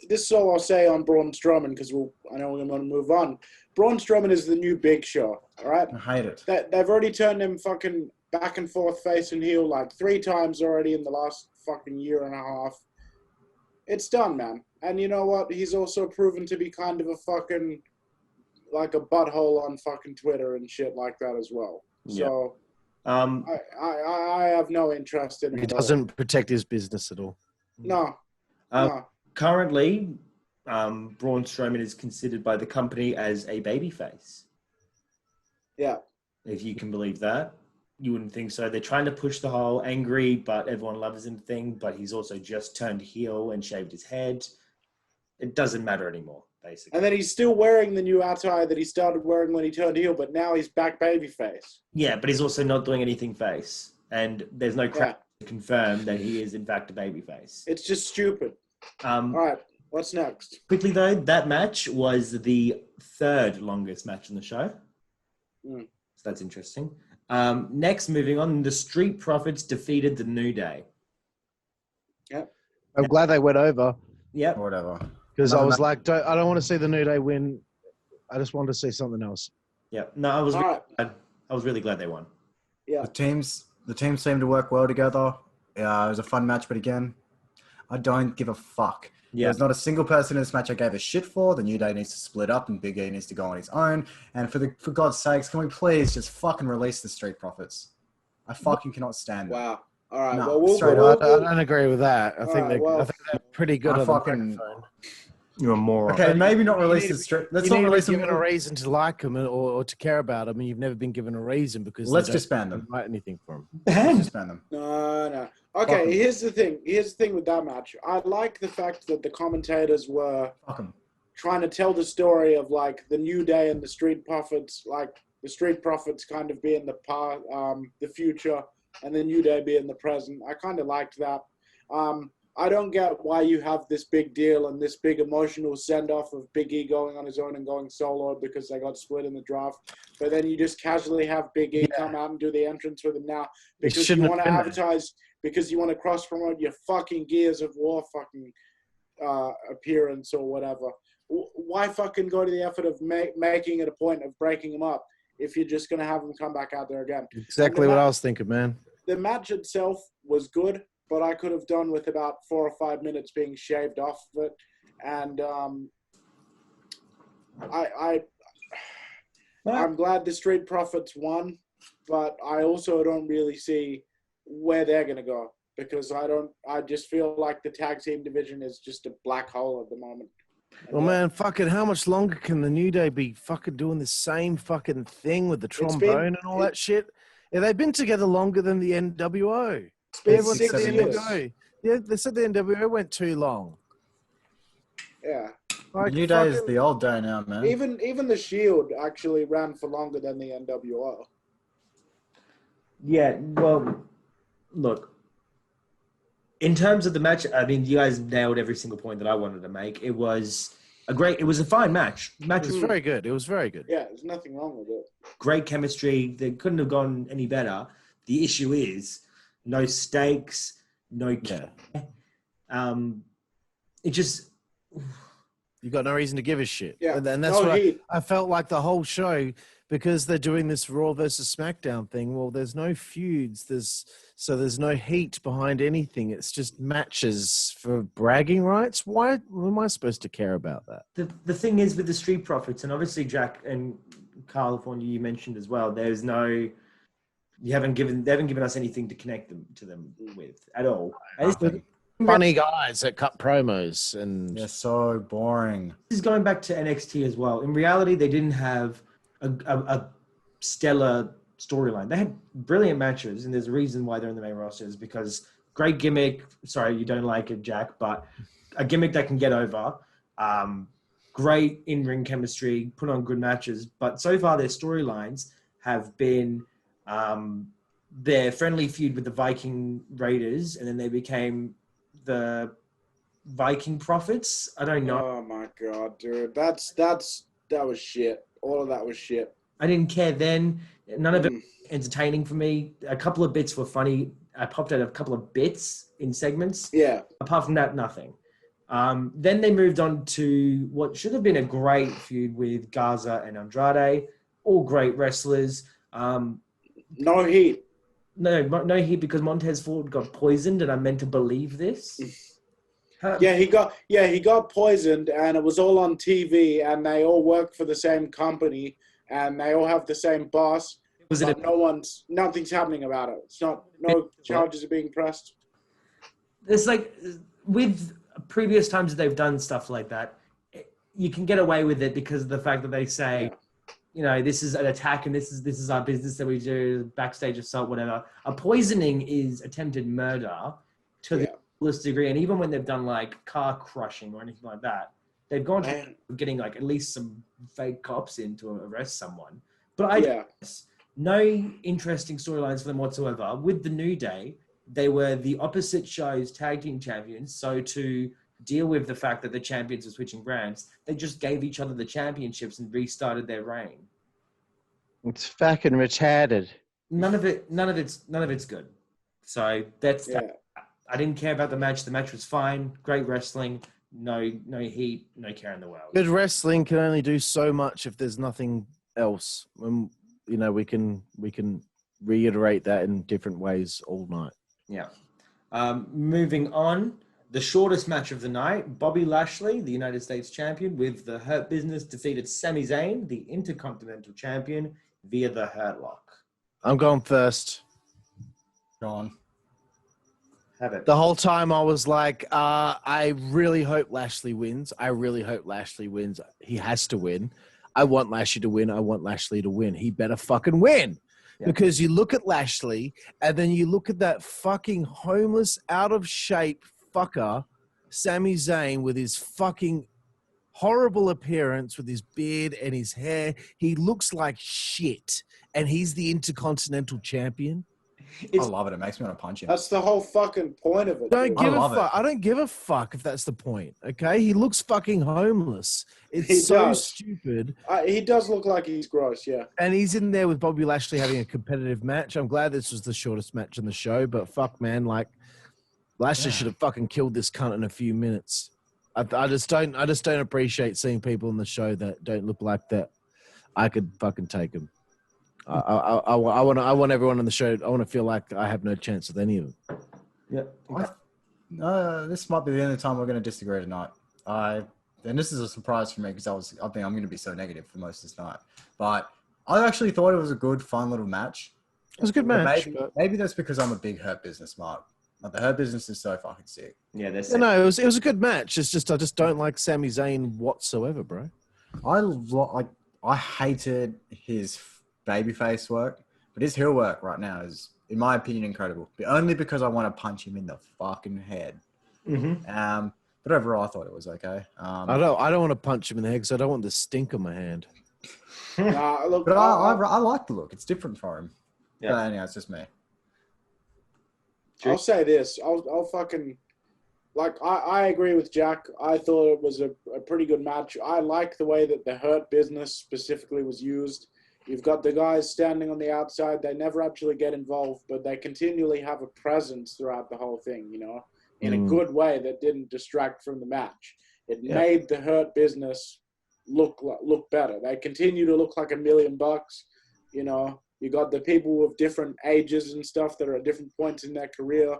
This is all I'll say on Braun Strowman because I know we're going to move on. Braun Strowman is the new Big Show, all right? I hate it. They've already turned him fucking back and forth, face and heel, like 3 times already in the last fucking year and a half. It's done, man. And you know what? He's also proven to be kind of a fucking, like a butthole on fucking Twitter and shit like that as well. Yeah. So, I have no interest in it. He doesn't protect his business at all. No. Currently, Braun Strowman is considered by the company as a babyface. Yeah. If you can believe that. You wouldn't think so. They're trying to push the whole angry, but everyone loves him thing, but he's also just turned heel and shaved his head. It doesn't matter anymore, basically. And then he's still wearing the new attire that he started wearing when he turned heel, but now he's back babyface. Yeah, but he's also not doing anything face. And there's no crowd to confirm that he is, in fact, a babyface. It's just stupid. All right, what's next? Quickly, though, that match was the 3rd longest match in the show. So that's interesting. Next, moving on, the Street Profits defeated the New Day. Yep. I'm glad they went over. Yep. Or whatever. Because I was like, I don't want to see the New Day win. I just wanted to see something else. Yep. No, I was really glad they won. Yeah. The teams seem to work well together. It was a fun match, but again, I don't give a fuck. Yeah. There's not a single person in this match I gave a shit for. The New Day needs to split up and Big E needs to go on his own. And for God's sakes, can we please just fucking release the Street Profits? I fucking cannot stand it. Wow. All right. No, well, I don't agree with that. I think they're pretty good on the microphone. You're a moron. Okay, maybe not release the Street. Let's not release them. Given a reason to like them or to care about them, and you've never been given a reason because let's disband them. Write anything for them. Let's disband them. No. Okay, here's the thing with that match. I like the fact that the commentators were trying to tell the story of like the New Day and the Street Profits, like the Street Profits kind of being the future, and the New Day being the present. I kind of liked that. I don't get why you have this big deal and this big emotional send-off of Big E going on his own and going solo because they got split in the draft. But then you just casually have Big E come out and do the entrance with him now because you want to advertise, because you want to cross-promote your fucking Gears of War fucking appearance or whatever. Why fucking go to the effort of making it a point of breaking him up if you're just going to have him come back out there again? Exactly what I was thinking, man. The match itself was good, but I could have done with about 4 or 5 minutes being shaved off of it. And I'm glad the Street Profits won, but I also don't really see where they're going to go because I just feel like the tag team division is just a black hole at the moment. Well, man, fucking how much longer can the New Day be fucking doing the same fucking thing with the trombone and all that shit? Yeah, they've been together longer than the NWO. It's been 6 years. Yeah, they said the NWO went too long. Yeah. Like, New Day is the old day now, man. Even the Shield actually ran for longer than the NWO. Yeah, well, look. In terms of the match, I mean, you guys nailed every single point that I wanted to make. It was a fine match. It was very good. It was very good. Yeah, there's nothing wrong with it. Great chemistry. They couldn't have gone any better. The issue is no stakes, no care. It just... You got no reason to give a shit. Yeah. And that's what I felt like the whole show, because they're doing this Raw versus SmackDown thing. Well, there's no feuds. There's no heat behind anything. It's just matches for bragging rights. Why am I supposed to care about that? The thing is with the Street Profits, and obviously Jack and Karlifornia, you mentioned as well, they haven't given us anything to connect them with at all. Funny guys that cut promos and they're so boring. This is going back to NXT as well. In reality, they didn't have a stellar storyline. They had brilliant matches, and there's a reason why they're in the main roster is because great gimmick. Sorry, you don't like it, Jack, but a gimmick that can get over. Great in-ring chemistry, put on good matches. But so far, their storylines have been their friendly feud with the Viking Raiders, and then they became the Viking Profits. I don't know. Oh my god, dude, that was shit. All of that was shit. I didn't care then. None of it was entertaining for me. A couple of bits were funny I popped out a couple of bits in segments. Yeah. Apart from that, nothing. Then they moved on to what should have been a great feud with Garza and Andrade. All great wrestlers. No heat. No heat because Montez Ford got poisoned, and I'm meant to believe this. Yeah, he got poisoned, and it was all on TV, and they all work for the same company, and they all have the same boss. But nothing's happening about it. It's not. No charges are being pressed. It's like with previous times that they've done stuff like that, you can get away with it because of the fact that they say, this is an attack and this is our business that we do, backstage assault, whatever. A poisoning is attempted murder to the fullest degree. And even when they've done like car crushing or anything like that, they've gone to getting like at least some fake cops in to arrest someone. But no interesting storylines for them whatsoever. With the New Day, they were the opposite show's tag team champions. So to deal with the fact that the champions are switching brands, they just gave each other the championships and restarted their reign. It's fucking retarded. None of it's good. So that's that. I didn't care about the match. The match was fine. Great wrestling. No heat. No care in the world. Good wrestling can only do so much if there's nothing else. We can reiterate that in different ways all night. Yeah. Moving on, the shortest match of the night, Bobby Lashley, the United States champion, with the Hurt Business, defeated Sami Zayn, the Intercontinental champion, via the Hurt Lock. I'm going first. Go on. Have it. The whole time I was like, I really hope Lashley wins. He has to win. I want Lashley to win. He better fucking win. Yeah. Because you look at Lashley and then you look at that fucking homeless, out of shape fucker, Sami Zayn, with his fucking horrible appearance, with his beard and his hair. He looks like shit. And he's the Intercontinental champion. I love it. It makes me want to punch him. That's the whole fucking point of it. I don't give a fuck if that's the point. Okay, he looks fucking homeless. It's stupid. He does look like he's gross, yeah. And he's in there with Bobby Lashley having a competitive match. I'm glad this was the shortest match in the show, but fuck, man, like Lashley should have fucking killed this cunt in a few minutes. I just don't appreciate seeing people in the show that don't look like that. I could fucking take them. I want everyone on the show. I want to feel like I have no chance with any of them. Yeah. This might be the only time we're going to disagree tonight. And this is a surprise for me because I think I'm going to be so negative for most of this night. But I actually thought it was a good, fun little match. It was a good match. Maybe that's because I'm a big Hurt Business mark. Like, the Hurt Business is so fucking sick. Yeah, it was a good match. It's just I just don't like Sami Zayn whatsoever, bro. I hated his babyface work, but his heel work right now is, in my opinion, incredible. But only because I want to punch him in the fucking head. Mm-hmm. But overall, I thought it was okay. I don't want to punch him in the head because I don't want the stink on my hand. Look, but I like the look. It's different for him. Yeah. But anyhow, it's just me. I'll say this. I'll fucking... Like, I agree with Jack. I thought it was a pretty good match. I like the way that the Hurt Business specifically was used. You've got the guys standing on the outside. They never actually get involved, but they continually have a presence throughout the whole thing, in a good way that didn't distract from the match. It made the Hurt Business look better. They continue to look like $1 million. You got the people with different ages and stuff that are at different points in their career,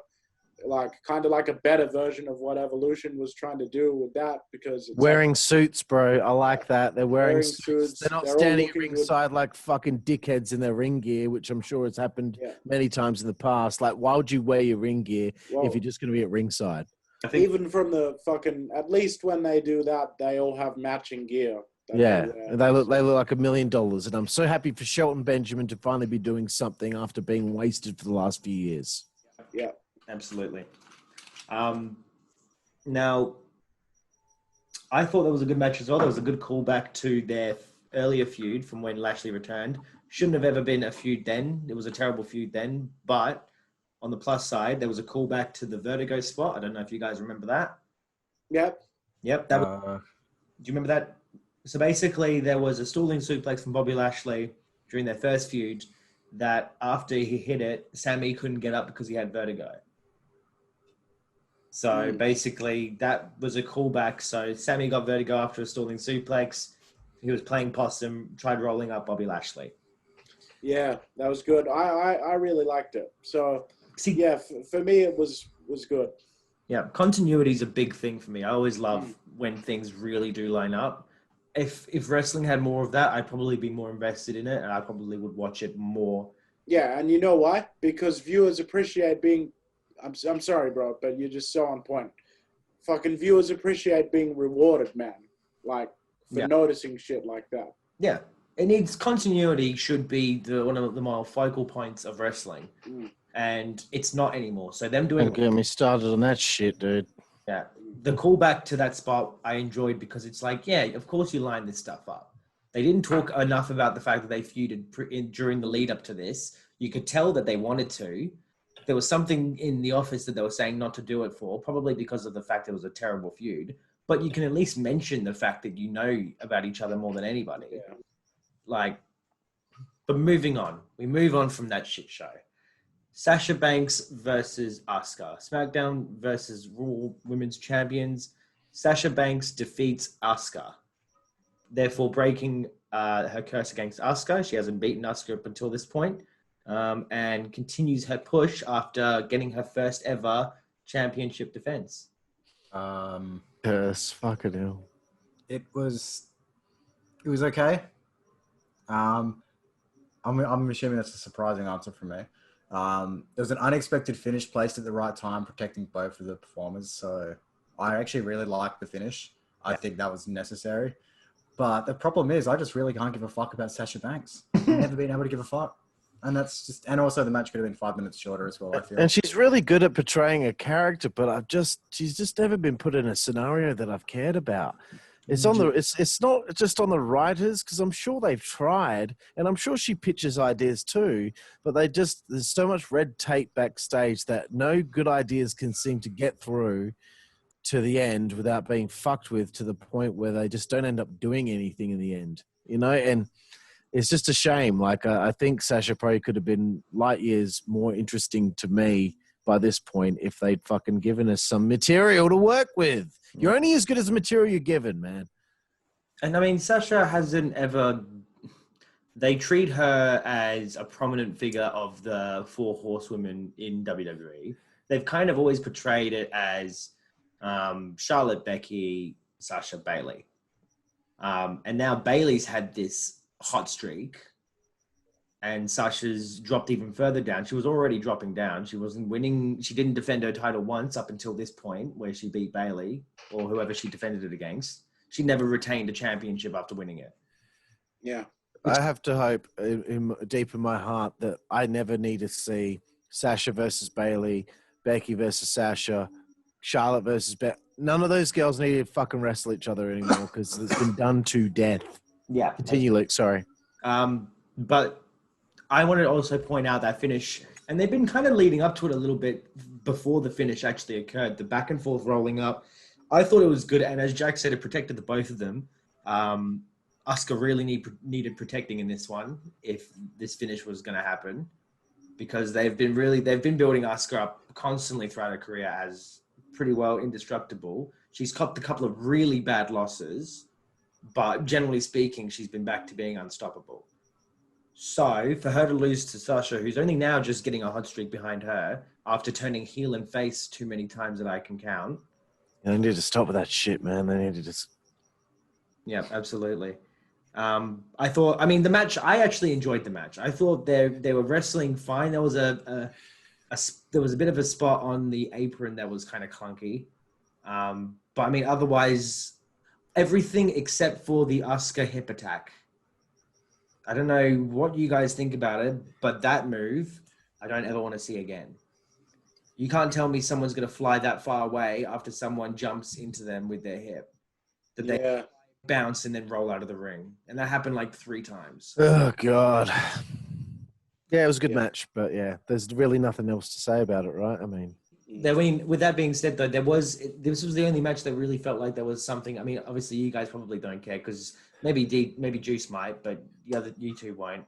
like kind of like a better version of what Evolution was trying to do with that, because it's wearing suits, bro. I like that. They're wearing suits. They're not standing at ringside like fucking dickheads in their ring gear, which I'm sure has happened many times in the past. Like, why would you wear your ring gear if you're just going to be at ringside? I think even from the fucking, at least when they do that, they all have matching gear. They look like $1 million, and I'm so happy for Shelton Benjamin to finally be doing something after being wasted for the last few years. Yeah. Absolutely. Now, I thought that was a good match as well. There was a good callback to their earlier feud from when Lashley returned. Shouldn't have ever been a feud then. It was a terrible feud then. But on the plus side, there was a callback to the Vertigo spot. I don't know if you guys remember that. Yep. Do you remember that? So basically, there was a stalling suplex from Bobby Lashley during their first feud. that after he hit it, Sammy couldn't get up because he had vertigo. So basically, that was a callback. So Sammy got vertigo after a stalling suplex. He was playing possum, tried rolling up Bobby Lashley. Yeah, that was good. I really liked it. So, See, yeah, for me, it was good. Yeah, continuity is a big thing for me. I always love when things really do line up. If wrestling had more of that, I'd probably be more invested in it, and I probably would watch it more. Yeah, and you know why? Because viewers appreciate being. I'm sorry, bro, but you're just so on point. Fucking viewers appreciate being rewarded, man. Like for noticing shit like that. Yeah, it needs continuity. Should be one of the more focal points of wrestling, and it's not anymore. So them doing. Don't get me started on that shit, dude. Yeah, the callback to that spot I enjoyed because it's like, yeah, of course you line this stuff up. They didn't talk enough about the fact that they feuded during the lead up to this. You could tell that they wanted to. There was something in the office that they were saying not to do it for, probably because of the fact it was a terrible feud. But you can at least mention the fact that you know about each other more than anybody. Yeah. Like, but moving on. We move on from that shit show. Sasha Banks versus Asuka. SmackDown versus Raw Women's Champions. Sasha Banks defeats Asuka, therefore breaking her curse against Asuka. She hasn't beaten Asuka up until this point, and continues her push after getting her first ever championship defense. Curse, fucking hell. It was okay. I'm assuming that's a surprising answer from me. There was an unexpected finish placed at the right time, protecting both of the performers. So I actually really liked the finish. I think that was necessary. But the problem is, I just really can't give a fuck about Sasha Banks. I've never been able to give a fuck. And and also the match could have been 5 minutes shorter as well, I feel. And she's really good at portraying a character, but she's just never been put in a scenario that I've cared about. It's not just on the writers, because I'm sure they've tried, and I'm sure she pitches ideas too, but there's so much red tape backstage that no good ideas can seem to get through to the end without being fucked with, to the point where they just don't end up doing anything in the end, and it's just a shame. Like, I think Sasha probably could have been light years more interesting to me by this point if they'd fucking given us some material to work with. You're only as good as the material you're given, man. And I mean, Sasha hasn't ever. They treat her as a prominent figure of the Four Horsewomen in WWE. They've kind of always portrayed it as Charlotte, Becky, Sasha, Bayley. And now Bayley's had this hot streak, and Sasha's dropped even further down. She was already dropping down. She wasn't winning. She didn't defend her title once up until this point where she beat Bayley or whoever she defended it against. She never retained a championship after winning it. Yeah. I have to hope deep in my heart that I never need to see Sasha versus Bayley, Becky versus Sasha, Charlotte versus Becky. None of those girls need to fucking wrestle each other anymore because it's been done to death. Yeah. Continue, Luke. Sorry. But I wanted to also point out that finish, and they've been kind of leading up to it a little bit before the finish actually occurred. The back and forth rolling up, I thought it was good. And as Jack said, it protected the both of them. Asuka really needed protecting in this one if this finish was going to happen, because they've been building Asuka up constantly throughout her career as pretty well indestructible. She's copped a couple of really bad losses, but generally speaking, she's been back to being unstoppable. So for her to lose to Sasha, who's only now just getting a hot streak behind her after turning heel and face too many times that I can count. They need to stop with that shit, man. They need to just... Yeah, absolutely. The match, I actually enjoyed the match. I thought they were wrestling fine. There was there was a bit of a spot on the apron that was kind of clunky. But I mean, otherwise, everything except for the Asuka hip attack. I don't know what you guys think about it, but that move, I don't ever want to see again. You can't tell me someone's going to fly that far away after someone jumps into them with their hip. That they bounce and then roll out of the ring. And that happened like 3 times. Oh, God. Yeah, it was a good match, but yeah, there's really nothing else to say about it, right? I mean, with that being said, though, this was the only match that really felt like there was something. I mean, obviously, you guys probably don't care because maybe Juice might, but you two won't.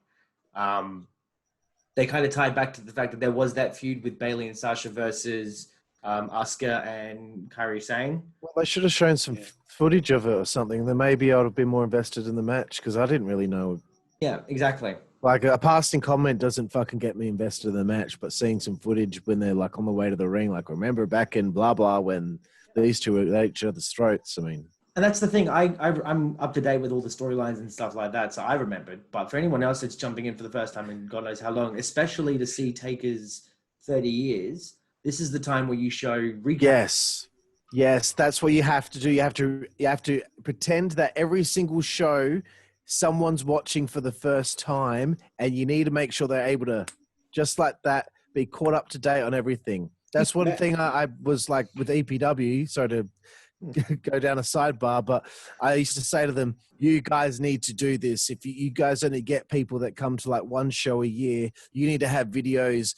they kind of tied back to the fact that there was that feud with Bailey and Sasha versus Asuka and Kairi Sane. Well, they should have shown some footage of it or something. Then maybe I'd have been more invested in the match because I didn't really know. Yeah, exactly. Like a passing comment doesn't fucking get me invested in the match, but seeing some footage when they're like on the way to the ring, like remember back in blah blah when these two were at each other's throats. I mean, and that's the thing. I'm up to date with all the storylines and stuff like that, so I remembered. But for anyone else that's jumping in for the first time in God knows how long, especially to see Taker's 30 years, this is the time where you show recap. Yes, that's what you have to do. You have to pretend that every single show someone's watching for the first time, and you need to make sure they're able to, just like that, be caught up to date on everything. That's one thing I was like with EPW. Sorry to go down a sidebar, but I used to say to them, you guys need to do this. If you guys only get people that come to like one show a year, you need to have videos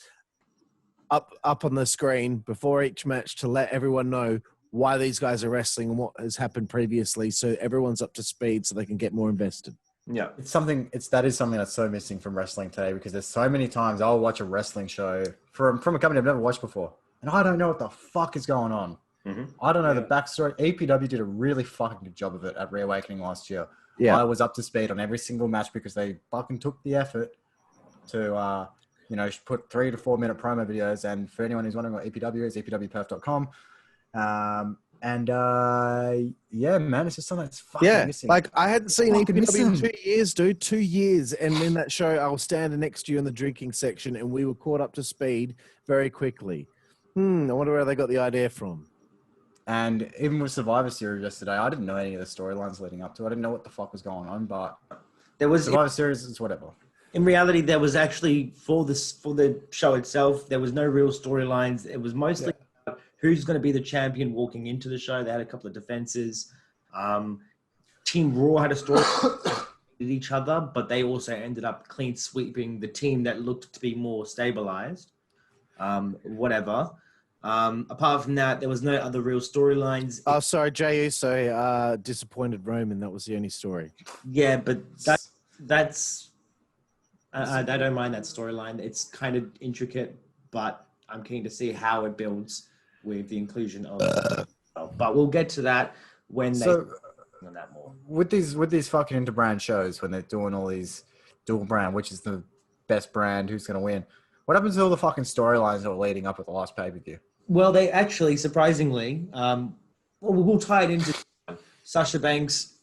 up on the screen before each match to let everyone know why these guys are wrestling and what has happened previously, so everyone's up to speed so they can get more invested. Yeah, that is something that's so missing from wrestling today, because there's so many times I'll watch a wrestling show from a company I've never watched before, and I don't know what the fuck is going on. Mm-hmm. I don't know the backstory. APW did a really fucking good job of it at Reawakening last year. Yeah, I was up to speed on every single match because they fucking took the effort to put 3 to 4 minute promo videos. And for anyone who's wondering what APW is, apwperf.com. Yeah, man, it's just something that's fucking missing. Like I hadn't seen EPW in 2 years, dude. 2 years. And in that show, I was standing next to you in the drinking section and we were caught up to speed very quickly. I wonder where they got the idea from. And even with Survivor Series yesterday, I didn't know any of the storylines leading up to it. I didn't know what the fuck was going on, but there was Survivor Series is whatever. In reality, there was actually for the show itself, there was no real storylines. It was mostly who's going to be the champion walking into the show. They had a couple of defenses. Team Raw had a story with each other, but they also ended up clean sweeping the team that looked to be more stabilized. Whatever. Apart from that, there was no other real storylines. Oh, sorry, Jey Uso disappointed Roman. That was the only story. Yeah, but that's I don't mind that storyline. It's kind of intricate, but I'm keen to see how it builds with the inclusion of. But we'll get to that when they on that more. With these fucking interbrand shows, when they're doing all these dual brand, which is the best brand, who's going to win? What happens to all the fucking storylines that were leading up at the last pay-per-view? Well, they actually, surprisingly, we'll tie it into Sasha Banks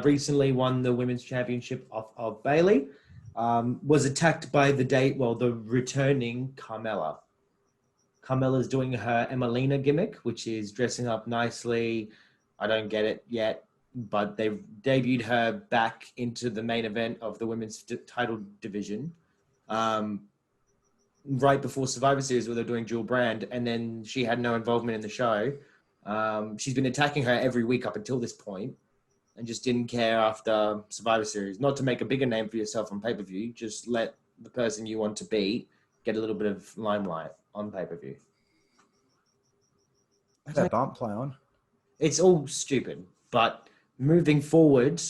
recently won the women's championship of Bailey, was attacked by the returning Carmella. Carmella's doing her Emelina gimmick, which is dressing up nicely. I don't get it yet, but they've debuted her back into the main event of the women's title division. Right before Survivor Series where they're doing dual brand, and then she had no involvement in the show. She's been attacking her every week up until this point and just didn't care after Survivor Series. Not to make a bigger name for yourself on pay-per-view, just let the person you want to beat get a little bit of limelight on pay-per-view. That bump play on. It's all stupid, but moving forward,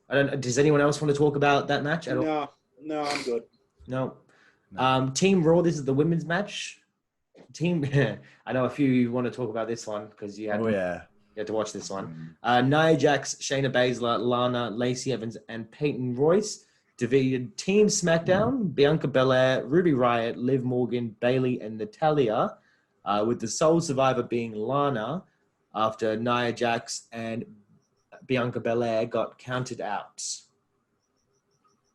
does anyone else want to talk about that match at all? No, I'm good. No. Team Raw, this is the women's match. I know a few of you want to talk about this one because you had to watch this one. Nia Jax, Shayna Baszler, Lana, Lacey Evans, and Peyton Royce defeated Team SmackDown, Bianca Belair, Ruby Riott, Liv Morgan, Bayley, and Natalya, with the sole survivor being Lana after Nia Jax and Bianca Belair got counted out.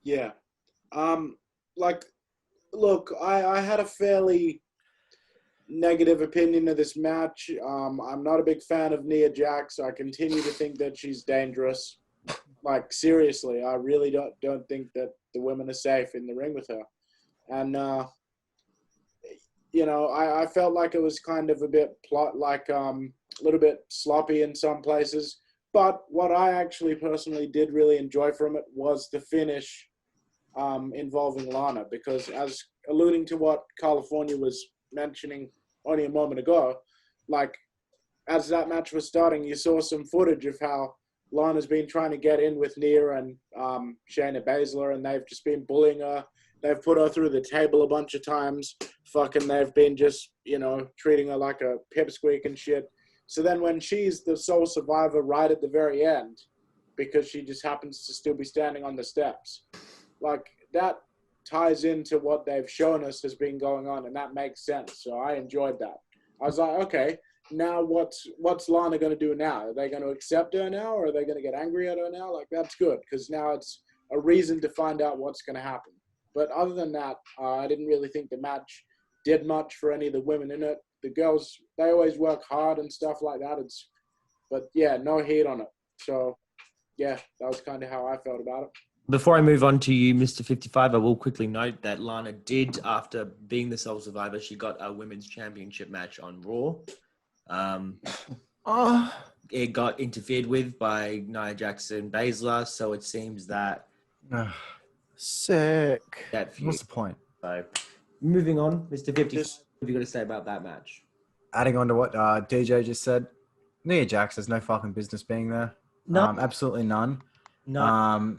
Yeah. Look, I had a fairly negative opinion of this match. I'm not a big fan of Nia Jax. I continue to think that she's dangerous. Like, seriously, I really don't think that the women are safe in the ring with her. And, I felt like it was kind of a bit a little bit sloppy in some places. But what I actually personally did really enjoy from it was the finish involving Lana, because as alluding to what Karlifornia was mentioning only a moment ago, like as that match was starting, you saw some footage of how Lana's been trying to get in with Nia and Shayna Baszler, and they've just been bullying her They've put her through the table a bunch of times. Fucking, they've been just, treating her like a pipsqueak and shit. So then when she's the sole survivor right at the very end, because she just happens to still be standing on the steps, like, that ties into what they've shown us has been going on, and that makes sense. So I enjoyed that. I was like, okay, now what's Lana going to do now? Are they going to accept her now, or are they going to get angry at her now? Like, that's good, because now it's a reason to find out what's going to happen. But other than that, I didn't really think the match did much for any of the women in it. The girls, they always work hard and stuff like that. But yeah, no heat on it. So yeah, that was kind of how I felt about it. Before I move on to you, Mr. 55, I will quickly note that Lana did, after being the sole survivor, she got a women's championship match on Raw. It got interfered with by Nia Jackson Baszler, so it seems that sick. What's the point? So, moving on, Mr. 55, what have you got to say about that match? Adding on to what DJ just said, Nia Jax has no fucking business being there. No. Absolutely none. No.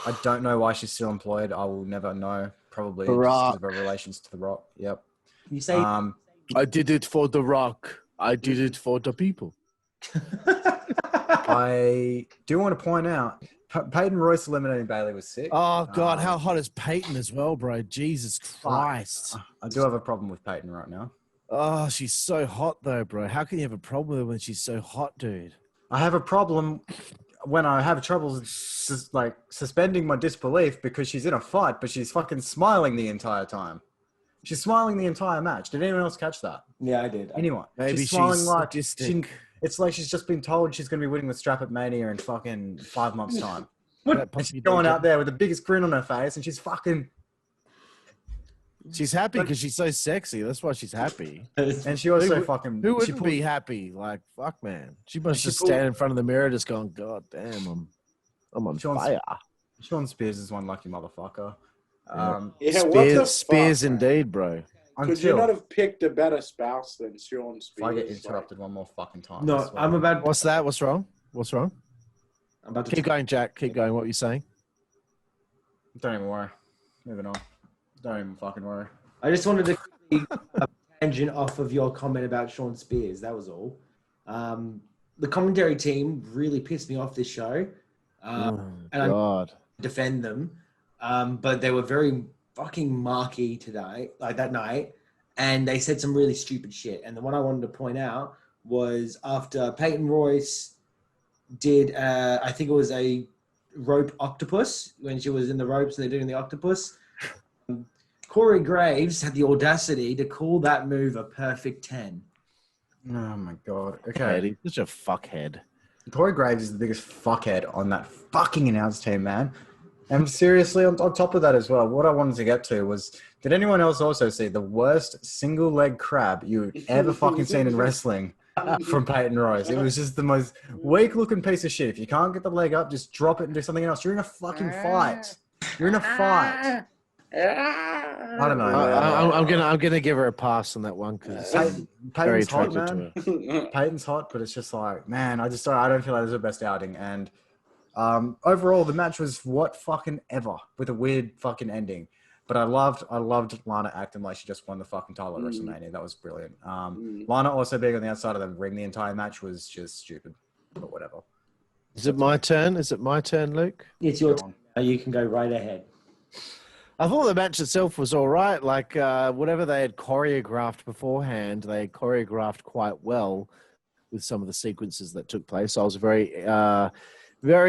I don't know why she's still employed. I will never know. Probably just because of her relations to The Rock. Yep. You say... I did it for The Rock. I did it for the people. I do want to point out, Peyton Royce eliminating Bayley was sick. Oh, God. How hot is Peyton as well, bro? Jesus Christ. I do have a problem with Peyton right now. Oh, she's so hot, though, bro. How can you have a problem with her when she's so hot, dude? I have a problem when I have trouble suspending my disbelief because she's in a fight, but she's fucking smiling the entire time. She's smiling the entire match. Did anyone else catch that? Yeah, I did. Anyone? Maybe she's smiling like sadistic. it's like she's just been told she's going to be winning the strap at Mania in fucking 5 months' time. She's going out there with the biggest grin on her face, and she's fucking... She's happy because she's so sexy. That's why she's happy. And she also Who wouldn't be happy? Like, fuck, man. She must just stand in front of the mirror just going, God damn, I'm on fire. Sean Spears is one lucky motherfucker. Spears indeed, bro. Could you not have picked a better spouse than Sean Spears? If I get interrupted one more fucking time. No, I'm about... What's that? What's wrong? I'm about to... Keep going, Jack. Keep going. What were you saying? Don't even worry. Moving on. Don't even fucking worry. I just wanted to quickly tangent off of your comment about Sean Spears. That was all. The commentary team really pissed me off this show. And I defend them. But they were very fucking marky today, like that night. And they said some really stupid shit. And the one I wanted to point out was after Peyton Royce did, I think it was a rope octopus when she was in the ropes and they're doing the octopus. Corey Graves had the audacity to call that move a perfect 10. Oh my God. Okay. He's such a fuckhead. Corey Graves is the biggest fuckhead on that fucking announce team, man. And seriously, on top of that as well, what I wanted to get to was, did anyone else also see the worst single leg crab you ever fucking seen in wrestling from Peyton Royce? It was just the most weak looking piece of shit. If you can't get the leg up, just drop it and do something else. You're in a fucking fight. You're in a fight. I don't know. I'm gonna give her a pass on that one because Peyton's hot, man. Peyton's hot, but it's just like, man, I don't feel like it was the best outing. And overall, the match was what fucking ever with a weird fucking ending. But I loved Lana acting like she just won the fucking title at WrestleMania. That was brilliant. Lana also being on the outside of the ring the entire match was just stupid, but whatever. Is it my turn, Luke? It's your turn. You can go right ahead. I thought the match itself was all right. Like, whatever they had choreographed beforehand, they had choreographed quite well with some of the sequences that took place. I was very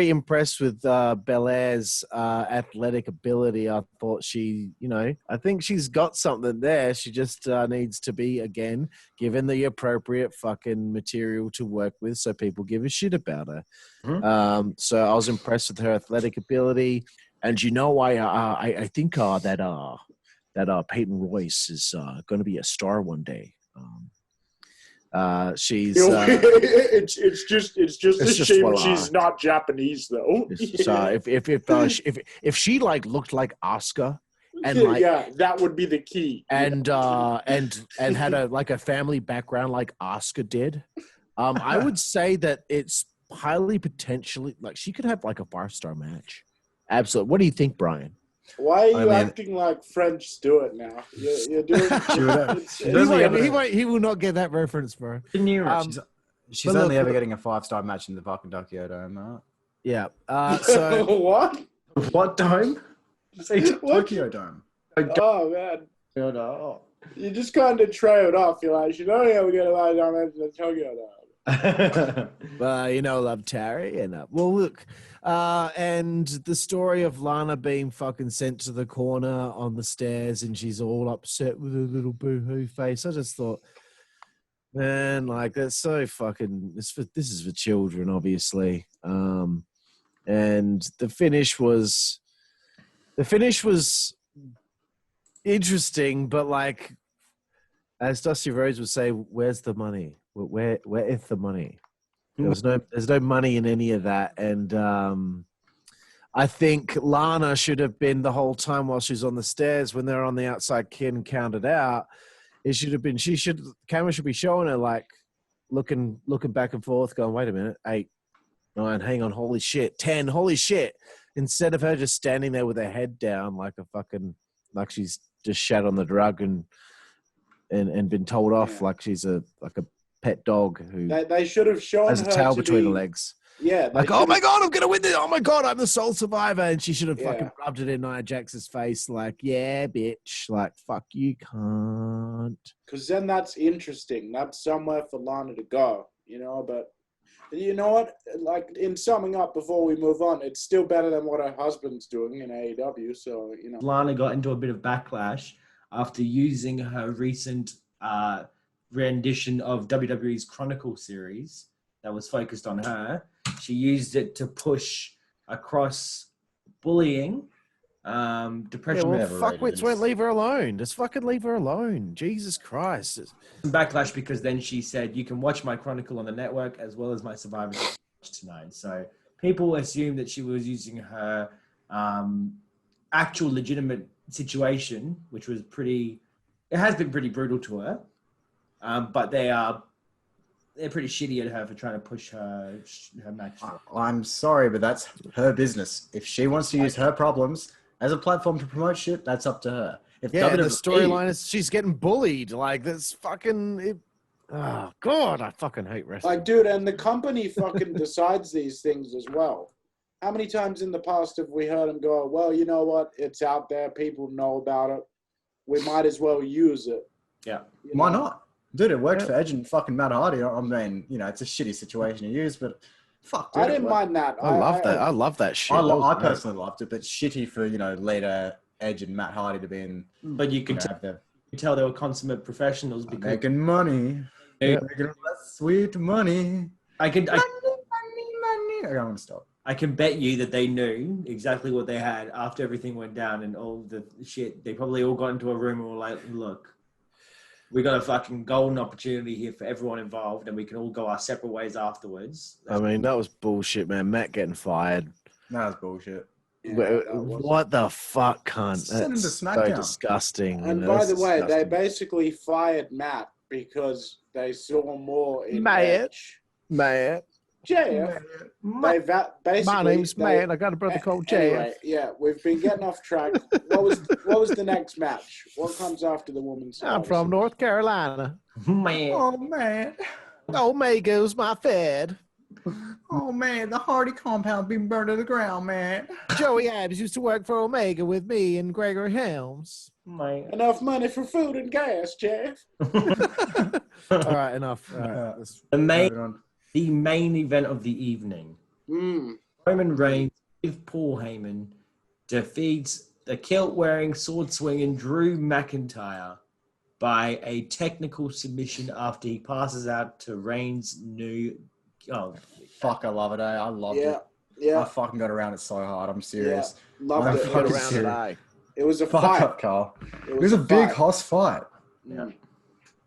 impressed with Belair's athletic ability. I thought I think she's got something there. She just needs to be, again, given the appropriate fucking material to work with so people give a shit about her. Mm-hmm. So I was impressed with her athletic ability. And I think that Peyton Royce is going to be a star one day. She's it's just a shame she's not Japanese though. If she like looked like Asuka and like, yeah, that would be the key. And had a family background like Asuka did, I would say that it's highly potentially like she could have like a 5-star match. Absolutely. What do you think, Brian? Why are you acting like French Stewart now? You're doing. He will not get that reference, bro. She's only ever getting a 5-star match in the fucking Tokyo Dome. Yeah. So what? What dome? Say Tokyo Dome. Oh man. No. You just kind of trailed off. You're like, should only ever get a 5-star match in the Tokyo Dome. Well, love Terry. And well, look, and the story of Lana being fucking sent to the corner on the stairs, and she's all upset with her little boohoo face. I just thought, man, like that's so fucking. This is for children, obviously. And the finish was interesting, but like, as Dusty Rhodes would say, "Where's the money? Where is the money?" There's no money in any of that, and I think Lana should have been the whole time while she's on the stairs when they're on the outside kid counted out. It should have been. Camera should be showing her like looking back and forth, going, "Wait a minute, 8, 9, hang on, holy shit, 10, holy shit!" Instead of her just standing there with her head down like she's just shat on the drug and been told off like she's a pet dog who they should have shown has a her tail between her legs. Yeah, like, oh my god, I'm gonna win this! Oh my god, I'm the sole survivor, and she should have fucking rubbed it in Nia Jax's face, like, yeah, bitch, like, fuck you, can't. Because then that's interesting. That's somewhere for Lana to go, But you know what? Like, in summing up, before we move on, it's still better than what her husband's doing in AEW. So Lana got into a bit of backlash after using her recent rendition of WWE's Chronicle series that was focused on her. She used it to push across bullying, depression. Yeah, well, won't leave her alone. Just fucking leave her alone. Jesus Christ. Some backlash because then she said, you can watch my Chronicle on the network as well as my Survivor tonight. So people assumed that she was using her actual legitimate situation, which was it has been pretty brutal to her. But they're pretty shitty at her for trying to push her match. I'm sorry, but that's her business. If she wants to use her problems as a platform to promote shit, that's up to her. The storyline is she's getting bullied. Like, that's fucking... Oh, God, I fucking hate wrestling. Like, dude, and the company fucking decides these things as well. How many times in the past have we heard them go, well, you know what? It's out there. People know about it. We might as well use it. Yeah. Why not? Dude, it worked for Edge and fucking Matt Hardy. I mean, it's a shitty situation to use, but fuck, dude. I didn't mind that. I love that shit. I personally loved it, but shitty for, later Edge and Matt Hardy to be in. But you could tell they were consummate professionals because making money. Making sweet money. Money. I don't want to stop. I can bet you that they knew exactly what they had after everything went down and all the shit. They probably all got into a room and were like, look, we got a fucking golden opportunity here for everyone involved, and we can all go our separate ways afterwards. I mean, that was bullshit, man. Matt getting fired. That was bullshit. Yeah, what the fuck, cunt? Send him to That's SmackDown. so disgusting. And by the way, they basically fired Matt because they saw more in Edge. Matt. JF. My name's Matt. I got a brother called JF. Anyway, yeah, we've been getting off track. What was the next match? What comes after the women's? I'm from North Carolina. Man. Oh, man. Omega's my fed. Oh, man, the Hardy compound being burned to the ground, man. Joey Abs used to work for Omega with me and Gregory Helms. Man. Enough money for food and gas, Jeff. All right, enough. All right, The main event of the evening. Roman Reigns with Paul Heyman defeats the kilt-wearing, sword-swinging Drew McIntyre by a technical submission after he passes out to Reigns' new... Oh, fuck, I love it, eh? I loved it. Yeah. I fucking got around it so hard. I'm serious. Yeah, loved it. Fucking serious. It was a fuck fight. Up, Carl. It was a big hoss fight. Yeah. It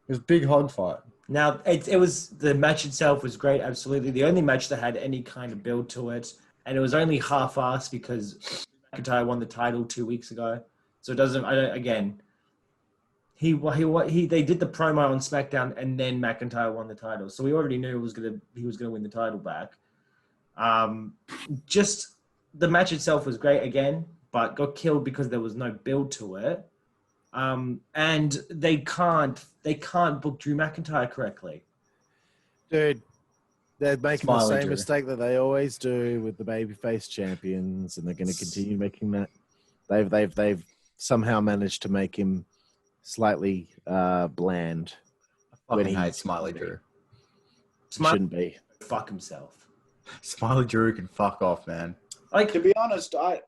was a big hog fight. Now, the match itself was great, absolutely. The only match that had any kind of build to it, and it was only half-assed because McIntyre won the title 2 weeks ago. So it doesn't, they did the promo on SmackDown and then McIntyre won the title. So we already knew he was gonna win the title back. Just the match itself was great again. but got killed because there was no build to it. And they can't book Drew McIntyre correctly. Dude, they're making the Smiley same Drew. mistake that they always do with the babyface champions, and they're going to continue making that. They've somehow managed to make him slightly bland. I when fucking he hate Smiley Drew. shouldn't be. Fuck himself. Smiley Drew can fuck off, man. Like, To be honest, I've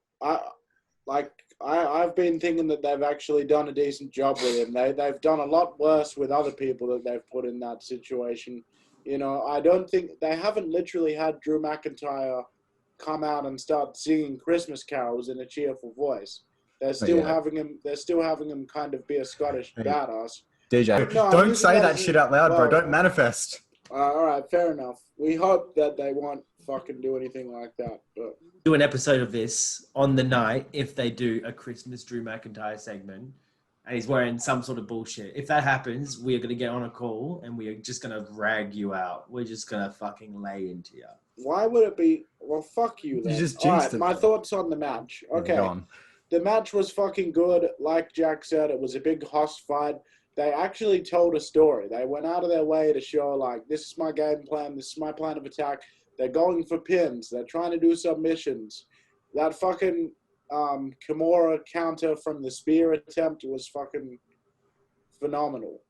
been thinking that they've actually done a decent job with him. They've done a lot worse with other people that they've put in that situation. You know, I don't think they haven't literally had Drew McIntyre come out and start singing Christmas carols in a cheerful voice. They're still having him. They're still having him kind of be a Scottish badass. DJ, No, don't say that shit out loud, bro. Don't manifest. All right, fair enough. We hope that they won't fucking do anything like that. But do an episode of this on the night if they do a Christmas Drew McIntyre segment and he's wearing some sort of bullshit. If that happens, we are going to get on a call and we are just going to rag you out. We're just going to fucking lay into you. why would it be? Well, fuck you then. You just All jinxed right, it, my though. thoughts on the match. Okay. Go on. The match was fucking good. Like Jack said, it was a big hoss fight. They actually told a story. They went out of their way to show, like, this is my game plan. This is my plan of attack. They're going for pins. They're trying to do submissions. That fucking Kimura counter from the spear attempt was fucking phenomenal.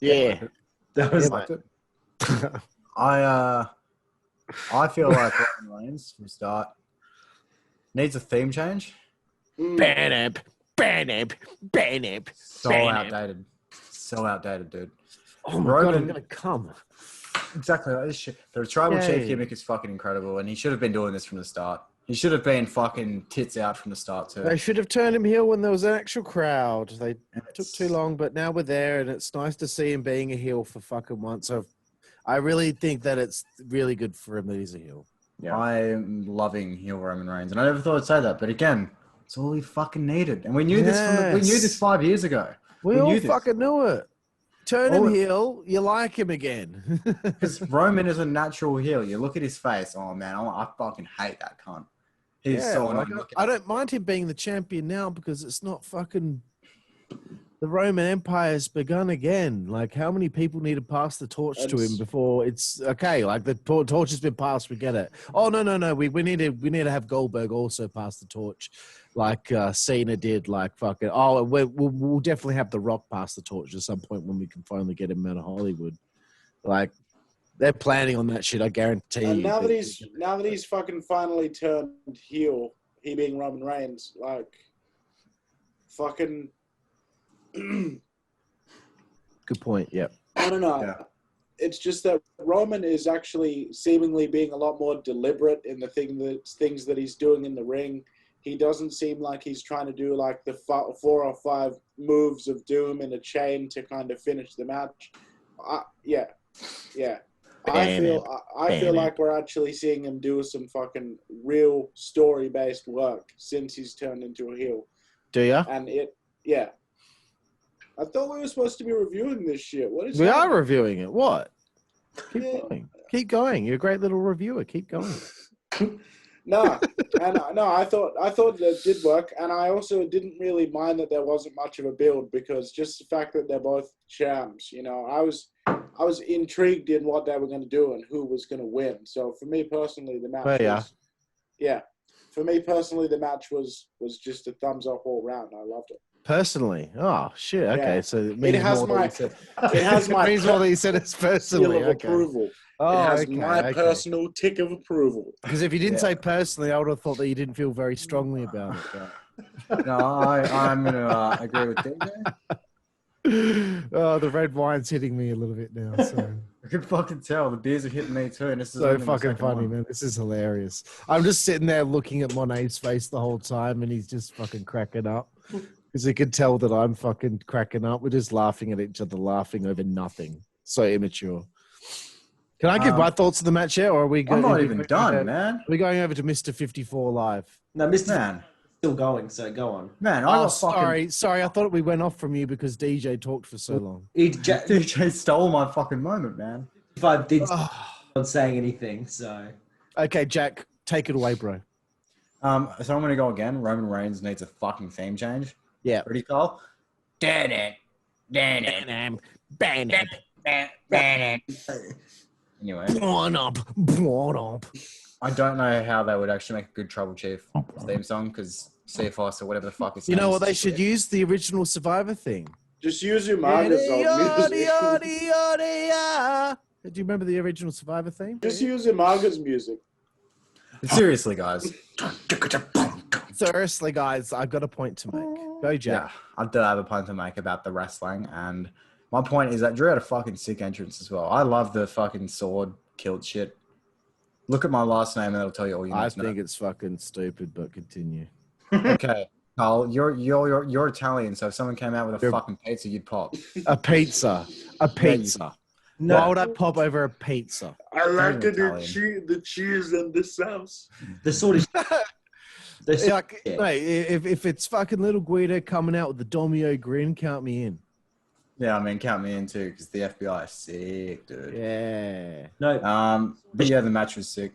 Yeah. That was I feel like Roman Reigns from the start needs a theme change. Banab. So outdated. So outdated, dude. Oh my god, I'm gonna come. Exactly like this shit. The tribal chief gimmick is fucking incredible, and he should have been doing this from the start. He should have been fucking tits out from the start too. They should have turned him heel when there was an actual crowd. They took too long, but now we're there, and it's nice to see him being a heel for fucking once. So I really think that it's really good for him that he's a heel. Yeah. I'm loving heel Roman Reigns, and I never thought I'd say that, but again, it's all he fucking needed, and we knew this. We knew this 5 years ago. We all knew this. fucking knew it. Turn him heel, you like him again. Because Roman is a natural heel. You look at his face. Oh man, I fucking hate that cunt. He's so annoying. I don't mind him being the champion now because it's not fucking. The Roman Empire's begun again. Like, how many people need to pass the torch to him before it's okay? Like, the torch has been passed. We get it. Oh no. We need to have Goldberg also pass the torch, like Cena did. Like fucking. Oh, we'll definitely have The Rock pass the torch at some point when we can finally get him out of Hollywood. Like, they're planning on that shit. I guarantee. And you. now that he's fucking finally turned heel, he being Roman Reigns, like fucking. Good point. Yep. I don't know. Yeah. It's just that Roman is actually seemingly being a lot more deliberate in the things that he's doing in the ring. He doesn't seem like he's trying to do like the 4 or 5 moves of doom in a chain to kind of finish the match. Yeah. I feel like we're actually seeing him do some fucking real story-based work since he's turned into a heel. Do ya? And yeah. I thought we were supposed to be reviewing this shit. What is We that? are reviewing it. What? Keep Yeah. going. Keep going. You're a great little reviewer. Keep going. I thought that did work, and I also didn't really mind that there wasn't much of a build because just the fact that they're both champs, you know, I was intrigued in what they were going to do and who was going to win. So for me personally, the match For me personally, the match was just a thumbs up all round. I loved it. Personally, oh shit. Okay, Yeah. so it means has more my- than you said. It has my means more than you said. It's personally. seal of Okay. approval. Oh, It has okay, my okay. personal tick of approval. Because if you didn't say personally, I would have thought that you didn't feel very strongly about it. No, I'm gonna agree with DJ. Oh, the red wine's hitting me a little bit now. So. I can fucking tell the beers are hitting me too, and this is So only the fucking second funny, one. man. This is hilarious. I'm just sitting there looking at Monet's face the whole time, and he's just fucking cracking up. Because he could tell that I'm fucking cracking up. We're just laughing at each other, laughing over nothing. So immature. Can I give my thoughts of the match yet, or are we I'm going? not even done, man. Are we going over to Mr. 54 Live? No, Mr. Man, Still going, so go on. man, I Oh, got fucking sorry. I thought we went off from you because DJ talked for so long. DJ stole my fucking moment, man. If I did not saying anything, so Okay, Jack, take it away, bro. So I'm going to go again. Roman Reigns needs a fucking theme change. Yeah. Ready, Carl? Anyway. I don't know how they would actually make a good Tribal Chief theme song because CFOS or whatever the fuck it's You know what they should use? The original Survivor theme. Just use Umaga's old music. Do you remember the original Survivor theme? Just use Umaga's music. Seriously, guys. Seriously, guys, I've got a point to make. Go, Jack. Yeah, I do have a point to make about the wrestling, and my point is that Drew had a fucking sick entrance as well. I love the fucking sword kilt shit. Look at my last name, and it'll tell you all you need I to know. think it's fucking stupid, but continue. Okay, Carl, you're Italian, so if someone came out with a fucking pizza, you'd pop. A pizza. A pizza. No. Why would I pop over a pizza? I like Italian. the cheese and the sauce. The sort of Like, mate, if it's fucking little Guido coming out with the Domio grin, count me in. Yeah, I mean, count me in too, because the FBI is sick, dude. Yeah. no. But yeah, the match was sick.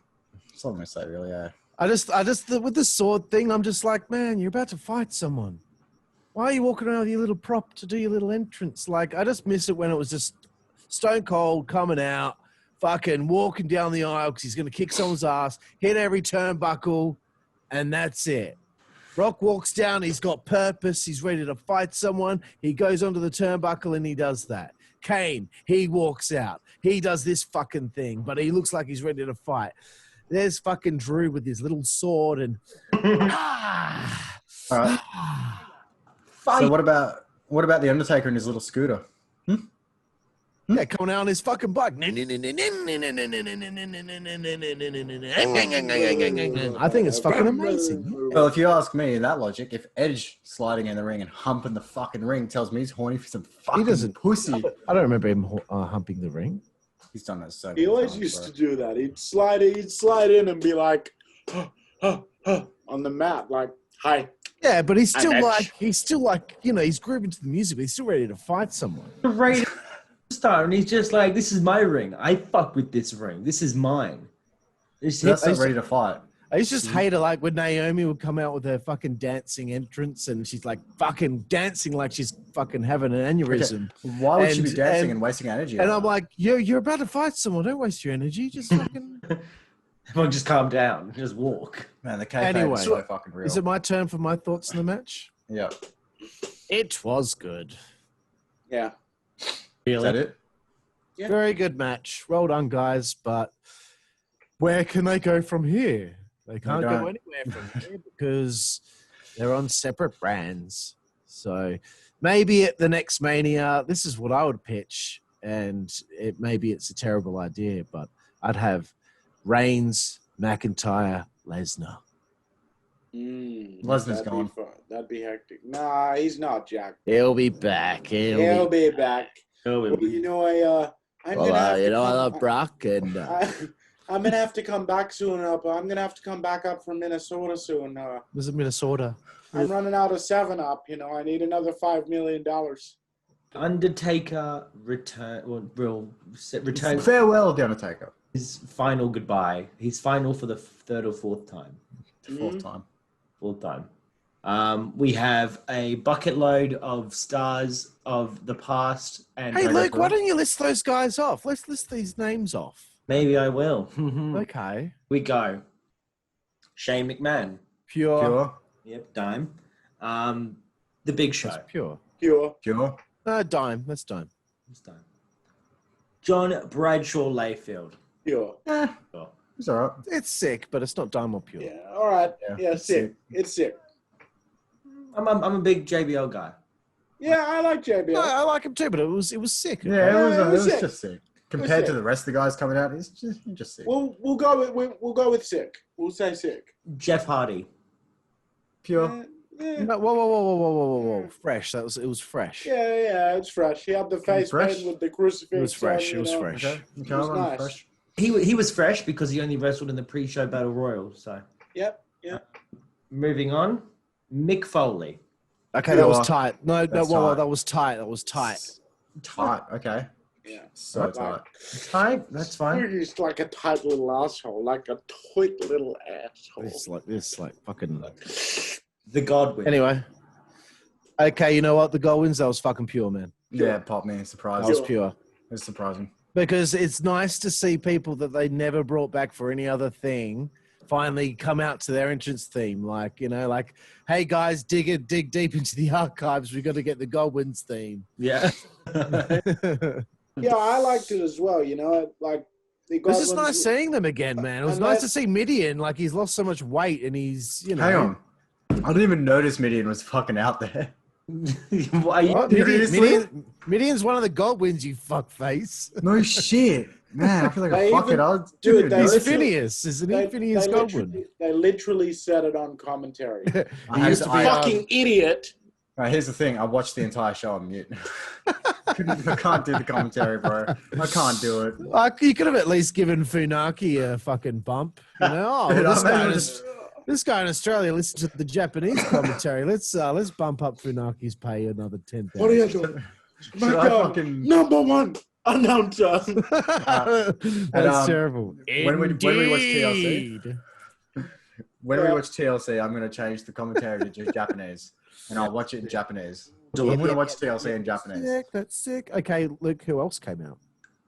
That's all I'm gonna say, really. Yeah. I just with the sword thing, I'm just like, man, you're about to fight someone. Why are you walking around with your little prop to do your little entrance? Like, I just miss it when it was just Stone Cold coming out, fucking walking down the aisle because he's going to kick someone's ass, hit every turnbuckle, and that's it. Rock walks down, he's got purpose, he's ready to fight someone, he goes onto the turnbuckle and he does that. Kane, he walks out, he does this fucking thing, but he looks like he's ready to fight. There's fucking Drew with his little sword and... All right. So what about the Undertaker and his little scooter? Yeah, coming out on his fucking bike. I think it's fucking amazing. Well, if you ask me, that logic, if Edge sliding in the ring and humping the fucking ring tells me he's horny for some fucking pussy. I don't remember him humping the ring. He's done that so He always used to do that. He'd slide in and be like, on the mat, like, hi. Yeah, but he's still like, you know, he's grooving to the music, but he's still ready to fight someone. Ready to start, and he's just like, this is my ring. I fuck with this ring. This is mine. That's not ready to fight. I used to just hate it, like when Naomi would come out with her fucking dancing entrance and she's like fucking dancing like she's fucking having an aneurysm. Okay. Why would she be dancing and wasting energy? And I'm like, you're about to fight someone. Don't waste your energy. Just fucking... Everyone just calm down. Just walk. Man, the kayfabe is so fucking real. Is it my turn for my thoughts on the match? Yeah. It was good. Yeah. Really? Is that it? Yeah. Very good match. Well done, guys. But where can they go from here? They can't go anywhere from here because they're on separate brands. So maybe at the next Mania, this is what I would pitch. And maybe it's a terrible idea, but I'd have Reigns, McIntyre, Lesnar. Lesnar's gone. That'd be hectic. Nah, he's not, Jack. He'll be back. He'll be back. Well, you know, I love Brock and... I'm gonna have to come back soon. I'm gonna have to come back up from Minnesota soon. Was it Minnesota? I'm running out of 7-Up. You know, I need another $5 million. Undertaker returns. Farewell, The Undertaker. His final goodbye. He's final for the third or fourth time. Fourth time. Fourth time. We have a bucket load of stars of the past. And hey, Luke, why don't you list those guys off? Let's list these names off. Maybe I will. Okay. We go. Shane McMahon. Pure. Yep, Dime. The Big Show. That's pure. Pure. Dime. That's Dime. It's Dime. John Bradshaw Layfield. Pure. Sure. It's all right. It's sick, but it's not Dime or pure. Yeah. All right. Yeah. Sick. It's sick. I'm a big JBL guy. Yeah, I like JBL. No, I like him too, but it was sick. Yeah, it was sick. just sick. Compared to the rest of the guys coming out, he's just sick. We'll go with sick. We'll say sick. Jeff Hardy. Pure. Yeah. No, whoa. Fresh. It was fresh. Yeah, it's fresh. He had the face paint with the crucifix. It was fresh. On, It was fresh. Okay. It was nice. Fresh. He was fresh because he only wrestled in the pre-show Battle Royal. So. Yep. Moving on. Mick Foley. Okay, that was tight. No, that was tight. Tight. Okay. Yeah. So tight. Tight. That's fine. You're just like a tight little asshole, like a tight little asshole. It's like fucking. The Godwin. Anyway. Okay, you know what? The Godwins, that was fucking pure, man. Yeah, pop me. Surprised. That was pure. It's surprising. Because it's nice to see people that they never brought back for any other thing finally come out to their entrance theme. Like, you know, like, hey guys, dig deep into the archives. We've got to get the Godwins theme. Yeah. Yeah, I liked it as well, you know, like the It was just Godwins- nice seeing them again, man. It was And nice to see Midian. Like, he's lost so much weight and he's, you know. Hang on. I didn't even notice Midian was fucking out there. Are you What? Seriously? Midian's one of the Godwins, you fuckface. No shit. Man, I feel like They a even- fuckhead. dude, they- He's literally- Phineas, isn't he? Phineas Godwin. they literally said it on commentary. He used to be Fucking idiot. Right, here's the thing. I watched the entire show on mute. I can't do the commentary, bro. I can't do it. Like, you could have at least given Funaki a fucking bump. You know, oh, Dude, this, I guy mean, in, this guy in Australia listens to the Japanese commentary. Let's bump up Funaki's pay another 10,000. What are you doing? Should I fucking... Number one announcer. That's terrible. When we watch TLC, Indeed. when we watch TLC, I'm going to change the commentary to just Japanese, and I'll watch it in Japanese. I'm going to watch TLC in Japanese. Sick, that's sick. Okay, Luke, who else came out?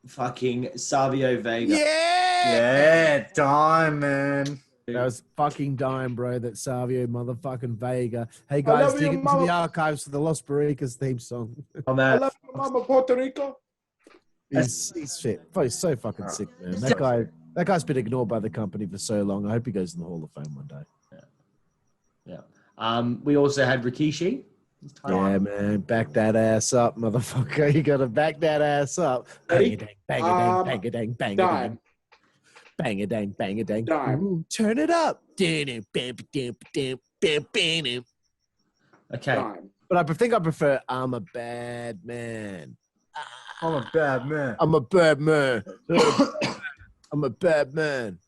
fucking Savio Vega? Yeah, dime, man. That was fucking dime, bro. That Savio motherfucking Vega. Hey guys, love dig you, into mama. the archives for the Los Barricas theme song. Oh I man, love you, Mama Puerto Rico. He's fit. He's so fucking sick, man. That guy's been ignored by the company for so long. I hope he goes in the Hall of Fame one day. yeah. We also had Rikishi. Yeah, man. Back that ass up, motherfucker. You gotta back that ass up. Bang a dang, bang a dang, bang a dang, bang a dang. Dime. Bang a dang, bang a dang. Dime. Ooh, turn it up. Okay. Dime. But I think I prefer I'm a bad man. I'm a bad man. I'm a bad man. I'm a bad man.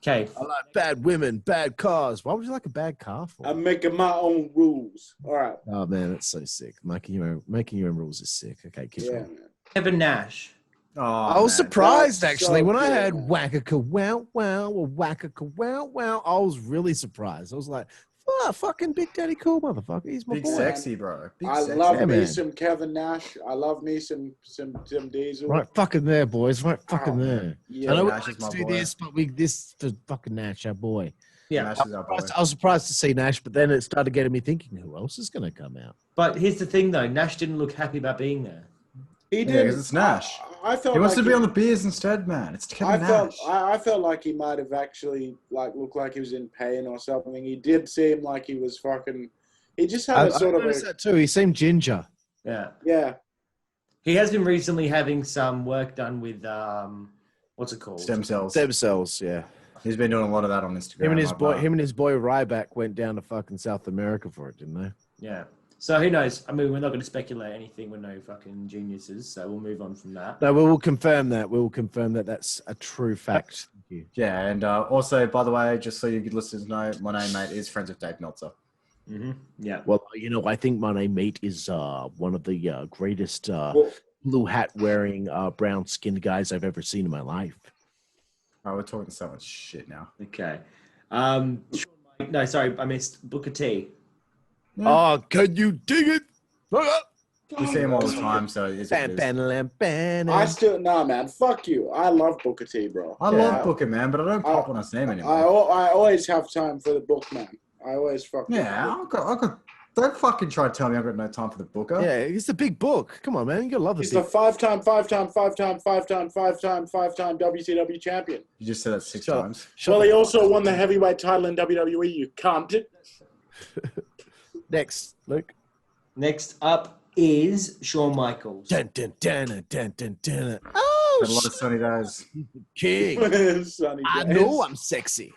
Okay. I like bad women, bad cars. Why would you like a bad car for? I'm making my own rules. All right. Oh man, that's so sick. Making your own rules is sick. Okay, keep Yeah, going. man. Kevin Nash. Oh, I was man. surprised That's actually so when I good, heard man. wacka wow wow or wacka wow wow. I was really surprised. I was like, fucking Big Daddy Cool motherfucker. He's my Big boy. sexy, bro. Big I sexy. love Yeah, me man. some Kevin Nash. I love me some Tim Diesel. Right fucking there, boys. Right fucking Oh, there. Yeah. I know we Nash like is my to do boy. this, but this for fucking Nash, our boy. Yeah. Nash is our boy. I was surprised to see Nash, but then it started getting me thinking, who else is going to come out? But here's the thing, though. Nash didn't look happy about being there. He Yeah, did. 'cause it's Nash. I felt He wants like to be on the beers instead, man. It's Kevin I Nash. felt like he might have actually looked like he was in pain or something. He did seem like he was fucking. He just had a sort I of noticed a that too. He seemed ginger. Yeah. yeah. He has been recently having some work done with what's it called? Stem cells. Stem cells, yeah. He's been doing a lot of that on Instagram. Him and his boy, Like, him and his boy Ryback went down to fucking South America for it, didn't they? Yeah. So who knows? I mean, we're not going to speculate anything. We're no fucking geniuses, so we'll move on from that. No, we will confirm that. We will confirm that that's a true fact. Thank you. Yeah, and also, by the way, just so you good listeners know, my name, mate, is friends with Dave Meltzer. Mm-hmm. Yeah. Well, you know, I think my name mate is one of the greatest Well, blue hat wearing brown skinned guys I've ever seen in my life. Oh, we're talking so much shit now. Okay. No, sorry, I missed Booker T. Oh, can you dig it? We see him all the time, so it's what it is. I still man. Fuck you. I love Booker T, bro. I love Booker, man, but I don't pop when I see him I anymore. always have time for the book, man. I always fucking. Yeah, I got. Don't fucking try to tell me I've got no time for the Booker. Yeah, it's a big book. Come on, man. You gotta love the He's big the five-time WCW champion. You just said that six Shut up. times. Shut Well, the he fuck also won the heavyweight title in WWE. You cunt. Next, Luke. Next up is Shawn Michaels. Dun, dun, dun, dun, dun, dun. Had Oh, a lot of sunny days. king. Sonny I Days. know I'm sexy.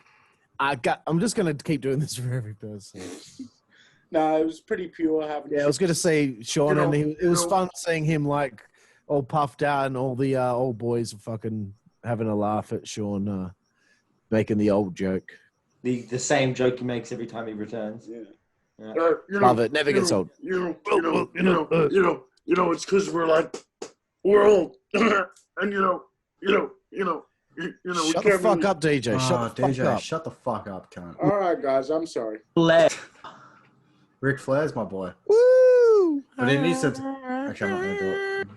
I'm just gonna keep doing this for every person. No, it was pretty pure having. Yeah, I was gonna say Sean, You know, and it was you know- fun seeing him like all puffed out, and all the old boys are fucking having a laugh at Sean making the old joke. The same joke he makes every time he returns. Yeah. Love it. Never gets old. It's because we're like world, and you know, Shut the fuck up, DJ. Shut the fuck up. Shut the fuck up, cunt. All right, guys, I'm sorry. Ric Flair's my boy. Woo! But he needs to. Actually, I'm not gonna do it.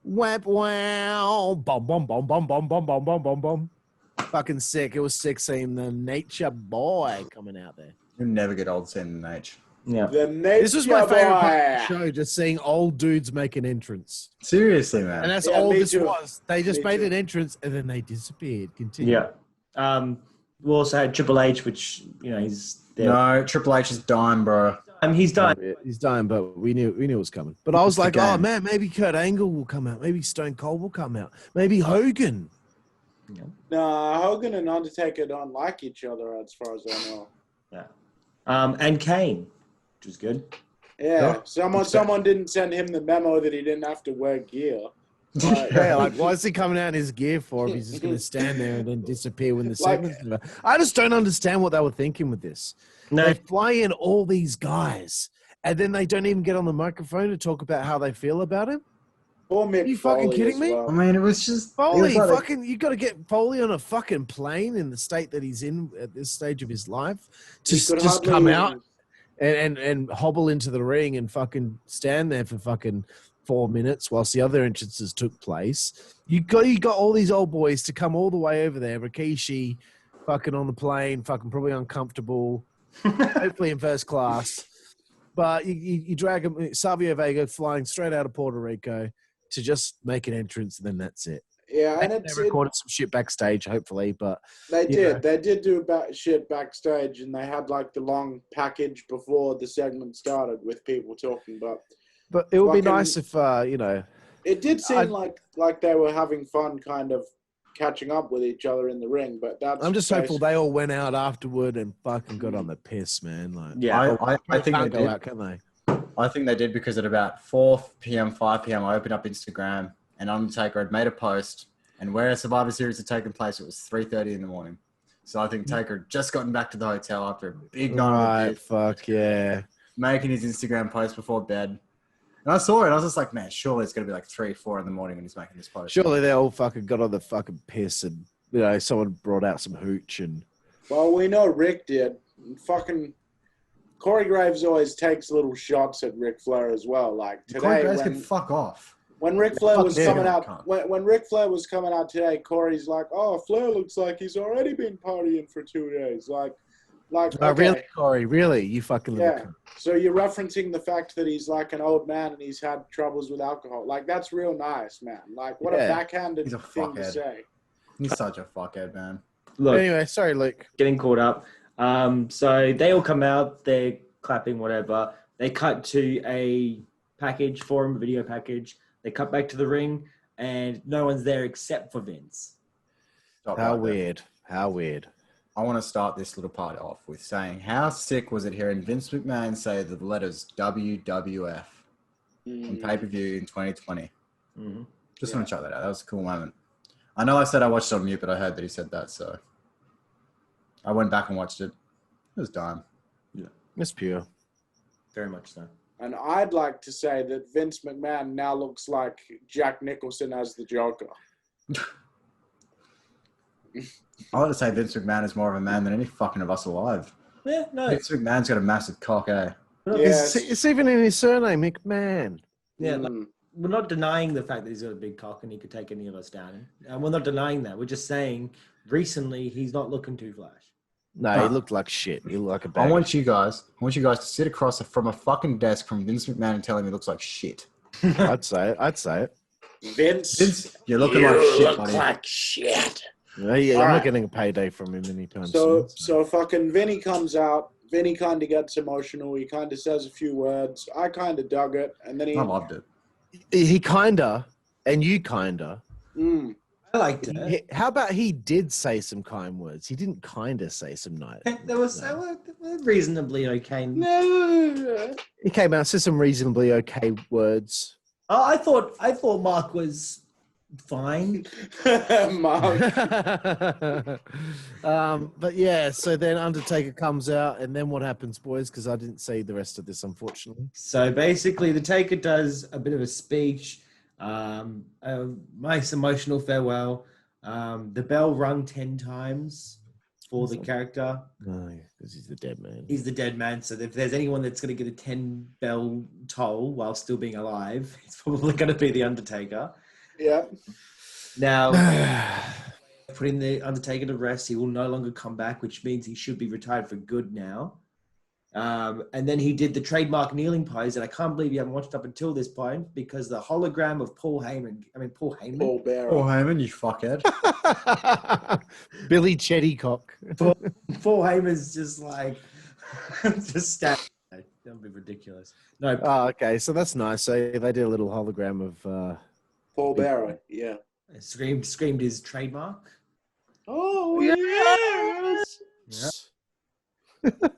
Whap wow. Bum bum bum bum bum bum bum bum bum bum. Fucking sick. It was sick seeing the Nature Boy coming out there. You'll never get old seeing the H. Yeah. This was my favorite part of the show, just seeing old dudes make an entrance. Seriously, man. And that's Yeah, all me this too. was. They just Me made too. an entrance and then they disappeared. Continue. Yeah. We also had Triple H, which, he's there. No, Triple H is dying, bro. He's done. He's dying, but we knew it was coming. But I was like, oh man, maybe Kurt Angle will come out. Maybe Stone Cold will come out. Maybe Hogan. Nah, Hogan and Undertaker don't like each other, as far as I know. Yeah. And Kane, which was good. Yeah, someone didn't send him the memo that he didn't have to wear gear. Yeah, like, why is he coming out in his gear for if he's just going to stand there and then disappear when the segment's over? I just don't understand what they were thinking with this. No. They fly in all these guys, and then they don't even get on the microphone to talk about how they feel about him? Poor Mick Are you fucking Foley kidding as me? well. I mean, it was just Foley, it was like you got to get Foley on a fucking plane in the state that he's in at this stage of his life to He could just hardly come even- out and hobble into the ring and fucking stand there for fucking 4 minutes whilst the other entrances took place. You got all these old boys to come all the way over there. Rikishi fucking on the plane, fucking probably uncomfortable, hopefully in first class. But you drag him, Savio Vega flying straight out of Puerto Rico to just make an entrance, and then that's it. Yeah, and They recorded some shit backstage, hopefully, but they you know. did. They did do shit backstage, and they had like the long package before the segment started with people talking. But it would be fucking- nice if It did seem I- like they were having fun, kind of catching up with each other in the ring. But that's I'm just hopeful they all went out afterward and fucking got on the piss, man. Like, Yeah. I think they can't go did. out, can they? I think they did because at about 4 p.m., 5 p.m., I opened up Instagram and Undertaker had made a post, and where Survivor Series had taken place, it was 3:30 in the morning. So I think Taker had just gotten back to the hotel after a big night Right, of fuck yeah. making his Instagram post before bed. And I saw it, and I was just like, man, surely it's going to be like 3, 4 in the morning when he's making this post. Surely they all fucking got on the fucking piss and, someone brought out some hooch and... Well, we know Rick did. Fucking Corey Graves always takes little shots at Ric Flair as well. Like Corey today, Graves can fuck off. when Ric Flair Fuck was yeah, coming he out, can't. when Ric Flair was coming out today, Corey's like, "Oh, Flair looks like he's already been partying for 2 days." Like, Oh, okay. really, Corey? Really? You fucking little Yeah. cunt. So you're referencing the fact that he's like an old man and he's had troubles with alcohol. Like, that's real nice, man. Like, what a Yeah. backhanded He's a thing to fuckhead. say. He's such a fuckhead, man. Look, Anyway, sorry, Luke. getting caught up. So they all come out, they're clapping, whatever. They cut to a package for him, a video package. They cut back to the ring, and no one's there except for Vince. Stop How right there. weird. How weird. I want to start this little part off with saying, how sick was it hearing Vince McMahon say the letters WWF on pay-per-view in 2020? Mm-hmm. Just want to check that out. That was a cool moment. I know I said I watched it on mute, but I heard that he said that, so I went back and watched it. It was dime. It's pure. Very much so. And I'd like to say that Vince McMahon now looks like Jack Nicholson as the Joker. I want to say Vince McMahon is more of a man than any fucking of us alive. Yeah, no. Vince McMahon's got a massive cock, eh? Yes. It's even in his surname, McMahon. Yeah, Mm. we're not denying the fact that he's got a big cock and he could take any of us down. And we're not denying that. We're just saying recently he's not looking too flash. No, he looked like shit. He looked like a bag. I want you guys to sit across from a fucking desk from Vince McMahon and tell him he looks like shit. I'd say it. Vince, You're looking you like shit, look buddy. like shit. Yeah, I'm All not right. getting a payday from him anytime So soon. fucking Vinny comes out. Vinny kind of gets emotional. He kind of says a few words. I kind of dug it. And then he... I loved it. He kinda, and you kinda. Mm. I liked it. How about he did say some kind words? He didn't kinda say some nice. There was reasonably okay. No. He came out, said some reasonably okay words. I thought Mark was fine. Mark. But yeah, so then Undertaker comes out, and then what happens, boys? Because I didn't see the rest of this, unfortunately. So basically, the Taker does a bit of a speech, a nice emotional farewell. The bell rung 10 times for the character. No, because he's the dead man. He's the dead man. So if there's anyone that's going to get a 10 bell toll while still being alive, it's probably going to be the Undertaker. Yeah. Now, putting the Undertaker to rest, he will no longer come back, which means he should be retired for good now. And then he did the trademark kneeling pose, and I can't believe you haven't watched up until this point because the hologram of Paul Heyman, Paul Bearer. Paul Heyman, you fuckhead. Billy Chettycock. Paul Heyman's just like, just standing there. That would be ridiculous. No. Oh, okay. So that's nice. So they did a little hologram of Paul Bearer, yeah. Screamed his trademark. Oh, yes! Yep.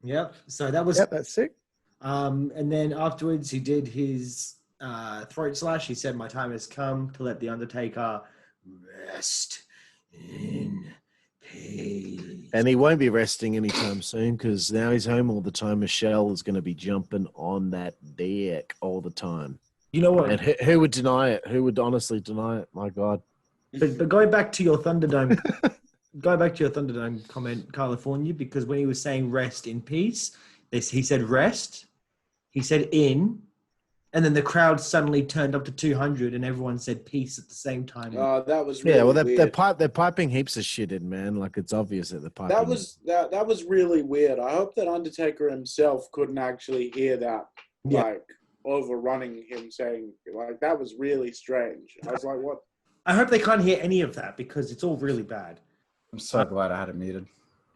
Yep. So that was... Yep, that's sick. And then afterwards, he did his throat slash. He said, "My time has come to let the Undertaker rest in peace." And he won't be resting anytime soon because now he's home all the time. Michelle is going to be jumping on that deck all the time. You know what? And who would deny it? Who would honestly deny it? My God. But going back to your Thunderdome, comment, California, because when he was saying rest in peace, he said rest, he said in, and then the crowd suddenly turned up to 200 and everyone said peace at the same time. Oh, that was really weird. They're piping heaps of shit in, man. Like, it's obvious that they're piping. That was really weird. I hope that Undertaker himself couldn't actually hear that, like, overrunning him saying, like, that was really strange. I was like, what? I hope they can't hear any of that because it's all really bad. I'm so glad I had it muted.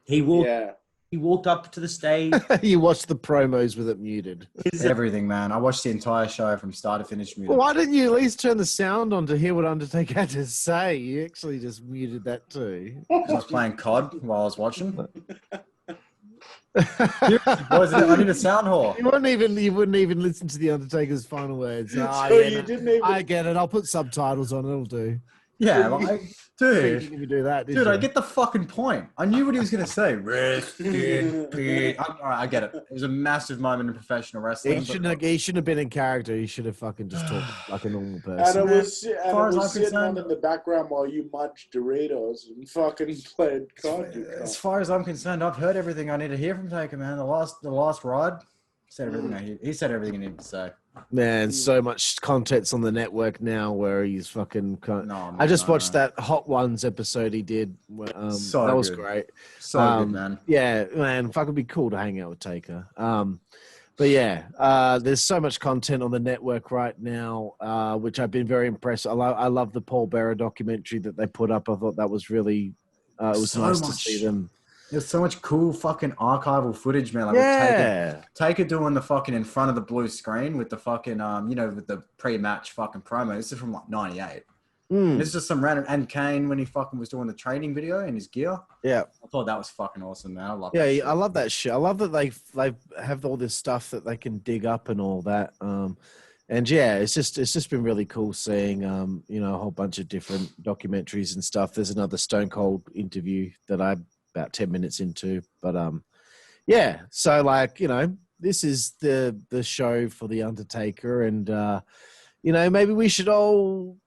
He walked up to the stage. You watched the promos with it muted. Everything, man. I watched the entire show from start to finish muted. Well, why didn't you at least turn the sound on to hear what Undertaker had to say? You actually just muted that too. I was playing COD while I was watching. I need a sound hole. You wouldn't even listen to the Undertaker's final words. I get it. I'll put subtitles on. It'll do. Yeah, like, dude. You didn't even do that, did dude, you? I get the fucking point. I knew what he was going to say. Rest in peace. All right, I get it. It was a massive moment in professional wrestling. He shouldn't have been in character. He should have fucking just talked like a normal person. And it was sitting on in the background while you munched Doritos and fucking played COD. As far as I'm concerned, I've heard everything I need to hear from Taker, man. The last ride, said everything he said everything he needed to say. Man, so much content's on the network now where he's fucking... I just watched that Hot Ones episode he did. That was great. So good, man. Yeah, man, fucking be cool to hang out with Taker. But yeah, there's so much content on the network right now, which I've been very impressed. I love the Paul Bearer documentary that they put up. I thought that was really... it was so nice to see them. There's so much cool fucking archival footage, man. Like Taker doing the fucking in front of the blue screen with the fucking, with the pre-match fucking promo. This is from like 98. This is just some random, and Kane when he fucking was doing the training video in his gear. Yeah. I thought that was fucking awesome, man. I love that shit. I love that shit. I love that they have all this stuff that they can dig up and all that. And yeah, it's just been really cool seeing, a whole bunch of different documentaries and stuff. There's another Stone Cold interview that I'm about 10 minutes into, but so like, this is the show for the Undertaker, and maybe we should all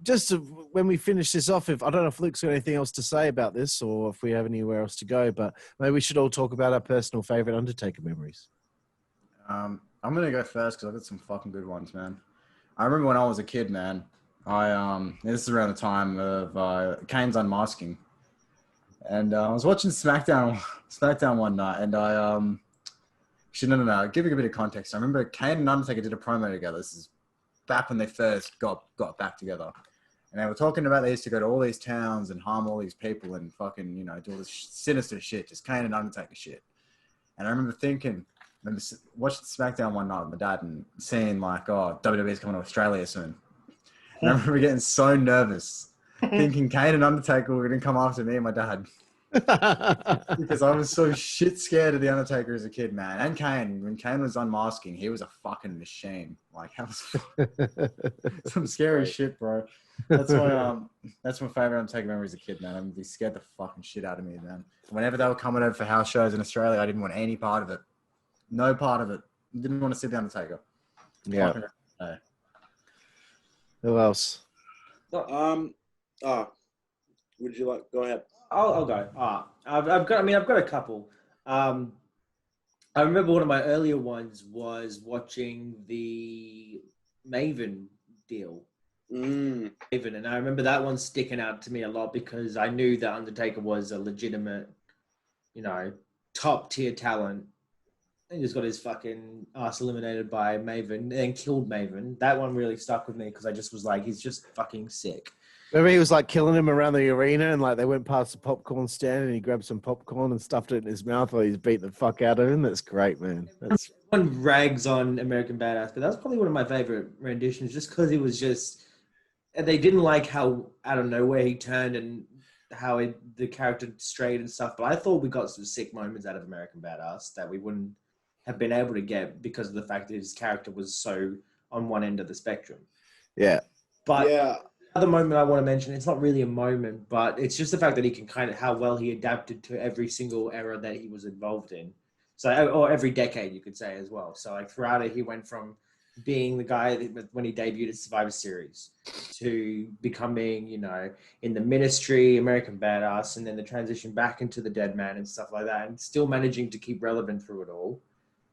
just when we finish this off, if I don't know if Luke's got anything else to say about this or if we have anywhere else to go, but maybe we should all talk about our personal favorite Undertaker memories. I'm gonna go first because I've got some fucking good ones, man. I remember when I was a kid, man. This is around the time of Kane's unmasking. And I was watching SmackDown one night, and giving a bit of context. I remember Kane and Undertaker did a promo together. This is back when they first got back together, and they were talking about they used to go to all these towns and harm all these people and fucking do all this sinister shit, just Kane and Undertaker shit. And I remember watching SmackDown one night with my dad and seeing like, oh, WWE's coming to Australia soon. And I remember getting so nervous. Thinking Kane and Undertaker were going to come after me and my dad. Because I was so shit scared of the Undertaker as a kid, man. And Kane, when Kane was unmasking, he was a fucking machine. Like, that was some scary shit, bro. That's my favorite Undertaker memory as a kid, man. They scared the fucking shit out of me, man. Whenever they were coming over for house shows in Australia, I didn't want any part of it. No part of it. Didn't want to see the Undertaker. Yeah. Who else? Would you like? Go ahead. I'll go. I've got a couple. I remember one of my earlier ones was watching the Maven deal. Maven, and I remember that one sticking out to me a lot because I knew that Undertaker was a legitimate, top tier talent. He just got his fucking ass eliminated by Maven and killed Maven. That one really stuck with me because I just was like, he's just fucking sick. Remember he was like killing him around the arena and like they went past the popcorn stand and he grabbed some popcorn and stuffed it in his mouth while he's beating the fuck out of him. That's great, man. Everyone rags on American Badass, but that was probably one of my favorite renditions just because it was just, they didn't like how out of nowhere he turned and how the character strayed and stuff. But I thought we got some sick moments out of American Badass that we wouldn't have been able to get because of the fact that his character was so on one end of the spectrum. Yeah. But yeah. Other moment I want to mention, it's not really a moment, but it's just the fact that he can kind of how well he adapted to every single era that he was involved in. So, or every decade, you could say as well. So, like throughout it, he went from being the guy that, when he debuted at Survivor Series to becoming, in the Ministry, American Badass, and then the transition back into the Dead Man and stuff like that, and still managing to keep relevant through it all.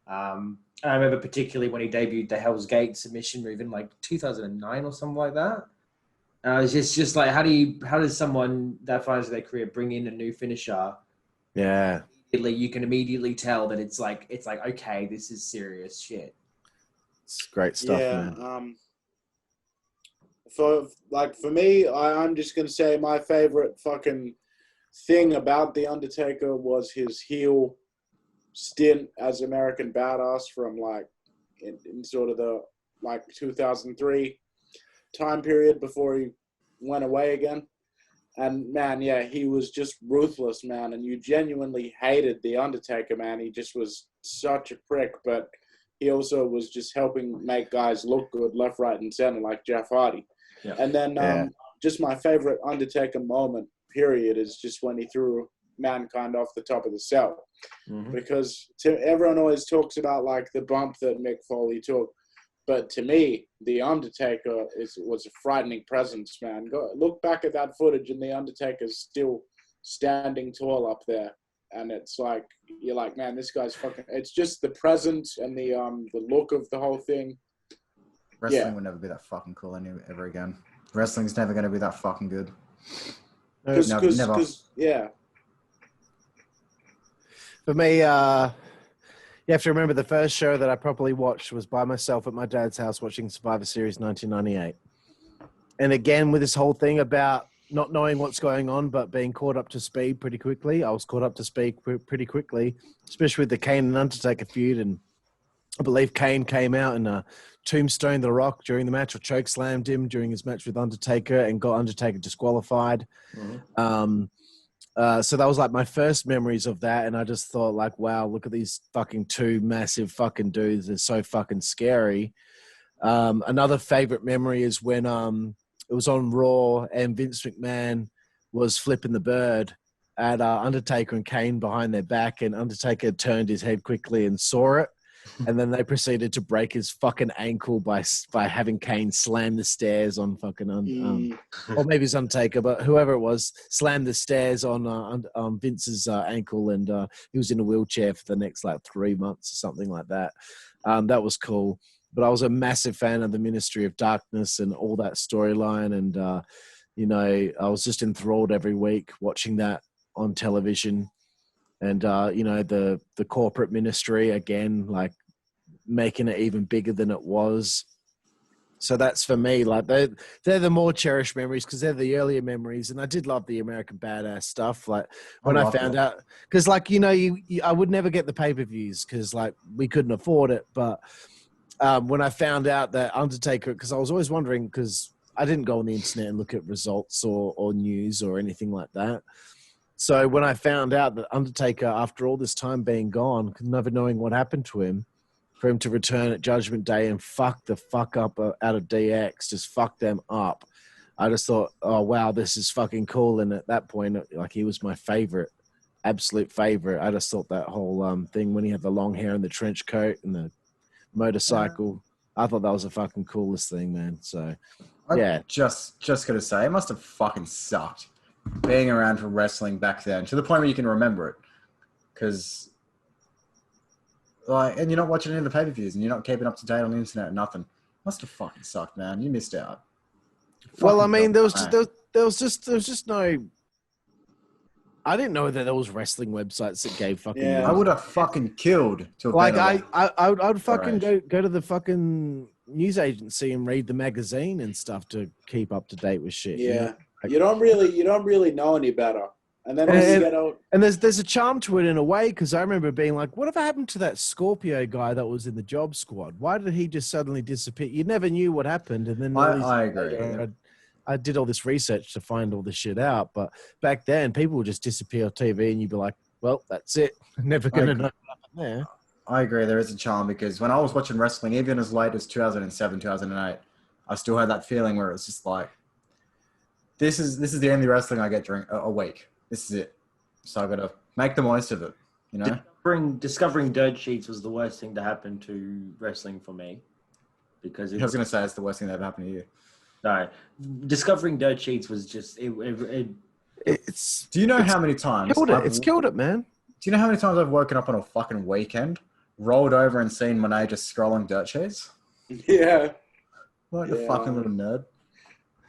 And I remember particularly when he debuted the Hell's Gate submission move in like 2009 or something like that. It's just like, how does someone that far into their career bring in a new finisher? Yeah. You can immediately tell that it's like, okay, this is serious shit. It's great stuff, man. For me, I'm just going to say my favorite fucking thing about The Undertaker was his heel stint as American Badass from like in sort of the like 2003 time period before he went away again. And man, yeah, he was just ruthless, man. And you genuinely hated The Undertaker, man. He just was such a prick, but he also was just helping make guys look good left, right, and center, like Jeff Hardy. Yeah. And then just my favorite Undertaker moment, period, is just when he threw Mankind off the top of the cell. Mm-hmm. Because everyone always talks about like the bump that Mick Foley took. But to me, The Undertaker was a frightening presence, man. Look back at that footage, and The Undertaker's still standing tall up there. And it's like, you're like, man, this guy's fucking... It's just the presence and the look of the whole thing. Wrestling will never be that fucking cool ever again. Wrestling's never going to be that fucking good. Never. Yeah. For me, you have to remember the first show that I properly watched was by myself at my dad's house watching Survivor Series 1998. And again, with this whole thing about not knowing what's going on, but being caught up to speed pretty quickly. I was caught up to speed pretty quickly, especially with the Kane and Undertaker feud. And I believe Kane came out and tombstoned The Rock during the match or chokeslammed him during his match with Undertaker and got Undertaker disqualified. Mm-hmm. So that was like my first memories of that. And I just thought like, wow, look at these fucking two massive fucking dudes. They're so fucking scary. Another favorite memory is when it was on Raw and Vince McMahon was flipping the bird at Undertaker and Kane behind their back, and Undertaker turned his head quickly and saw it. And then they proceeded to break his fucking ankle by having Kane slam the stairs on fucking or maybe it's Undertaker, but whoever it was slammed the stairs on Vince's ankle, and he was in a wheelchair for the next like 3 months or something like that. That was cool. But I was a massive fan of the Ministry of Darkness and all that storyline, and I was just enthralled every week watching that on television. And, the corporate ministry, again, like making it even bigger than it was. So that's for me, like they're the more cherished memories because they're the earlier memories. And I did love the American Badass stuff. Like when I found out, because like, I would never get the pay-per-views because like we couldn't afford it. But when I found out that Undertaker, because I was always wondering, because I didn't go on the internet and look at results or news or anything like that. So when I found out that Undertaker, after all this time being gone, never knowing what happened to him, for him to return at Judgment Day and fuck the fuck up out of DX, just fuck them up. I just thought, oh, wow, this is fucking cool. And at that point, like, he was my favorite, absolute favorite. I just thought that whole thing when he had the long hair and the trench coat and the motorcycle, I thought that was the fucking coolest thing, man. So, yeah. Just gonna say, it must have fucking sucked being around for wrestling back then to the point where you can remember it. Because, like, and you're not watching any of the pay-per-views and you're not keeping up to date on the internet or nothing. Must have fucking sucked, man. You missed out. Well, I mean, there was just no. I didn't know that there was wrestling websites that gave fucking. Yeah, I would have fucking killed to have like I would fucking go to the fucking news agency and read the magazine and stuff to keep up to date with shit. Yeah, you know? Like, you don't really know any better. And then when you get out, and there's a charm to it in a way, because I remember being like, whatever happened to that Scorpio guy that was in the Job Squad? Why did he just suddenly disappear? You never knew what happened, and then I agree. I did all this research to find all this shit out, but back then people would just disappear on TV, and you'd be like, well, that's it. Never gonna know what happened there. I agree. There is a charm, because when I was watching wrestling, even as late as 2007, 2008, I still had that feeling where it's just like, this is the only wrestling I get during a week. This is it. So I've got to make the most of it, you know? Discovering dirt sheets was the worst thing to happen to wrestling for me. Because I was going to say it's the worst thing that ever happened to you. No. Discovering dirt sheets was just... It's. Do you know how many times... It's killed it, man. Do you know how many times I've woken up on a fucking weekend, rolled over and seen Monet just scrolling dirt sheets? Yeah. Like a fucking little nerd.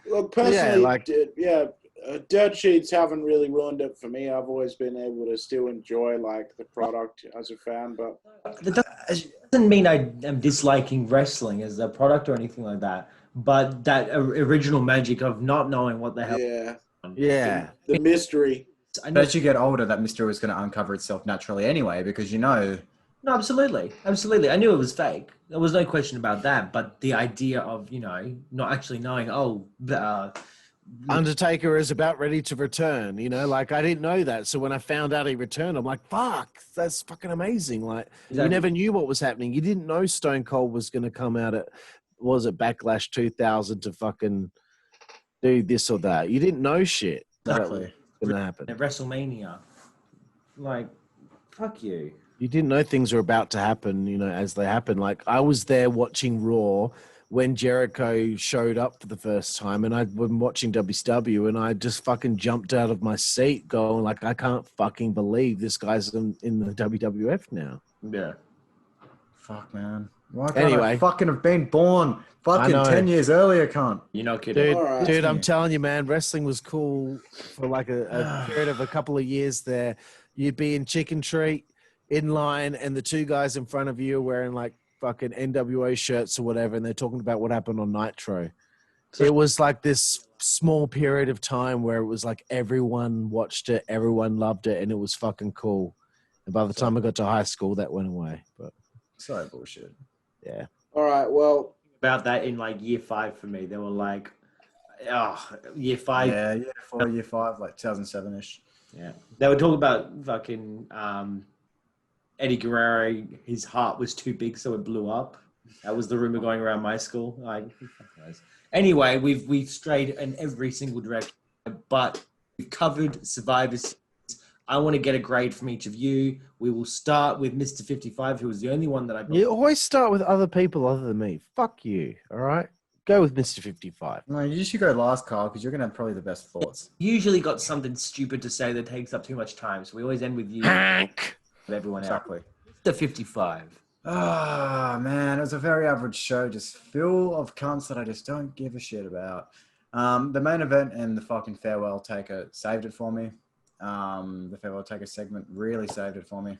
Look, personally, dirt sheets haven't really ruined it for me. I've always been able to still enjoy like the product as a fan, but that doesn't mean I am disliking wrestling as a product or anything like that. But that original magic of not knowing what the hell. Yeah. The mystery. As you get older, that mystery was going to uncover itself naturally anyway, because you know. No, absolutely. I knew it was fake. There was no question about that. But the idea of, not actually knowing, Undertaker is about ready to return, like I didn't know that. So when I found out he returned, I'm like, fuck, that's fucking amazing. Like, You never knew what was happening. You didn't know Stone Cold was going to come out at, Backlash 2000 to fucking do this or that. You didn't know shit. Exactly. Going to happen. At WrestleMania. Like, fuck you. You didn't know things were about to happen, as they happen. Like, I was there watching Raw when Jericho showed up for the first time, and I'd been watching WCW, and I just fucking jumped out of my seat going, like, I can't fucking believe this guy's in the WWF now. Yeah. Fuck, man. Why can't I fucking have been born fucking 10 years earlier, cunt? You're not kidding. Dude, I'm telling you, man, wrestling was cool for like a period of a couple of years there. You'd be in Chicken Treat, in line, and the two guys in front of you are wearing like fucking NWA shirts or whatever, and they're talking about what happened on Nitro. It was like this small period of time where it was like everyone watched it, everyone loved it, and it was fucking cool. And by the time I got to high school, that went away. But so bullshit. Yeah. All right. Well, about that in like year 5 for me, they were like, year 5. Yeah, year 4, year 5, like 2007-ish. Yeah, they were talking about fucking Eddie Guerrero. His heart was too big, so it blew up. That was the rumor going around my school. Anyway, we've strayed in every single direction, but we've covered Survivor Series. I want to get a grade from each of you. We will start with Mr. 55, who was the only one that I got. You always start with other people other than me. Fuck you. All right. Go with Mr. 55. No, you should go last, Kyle, because you're going to have probably the best thoughts. Usually got something stupid to say that takes up too much time, so we always end with you. Hank! With everyone exactly. else. The 55. Oh, man. It was a very average show, just full of cunts that I just don't give a shit about. The main event and the fucking Farewell Taker saved it for me. The Farewell Taker segment really saved it for me.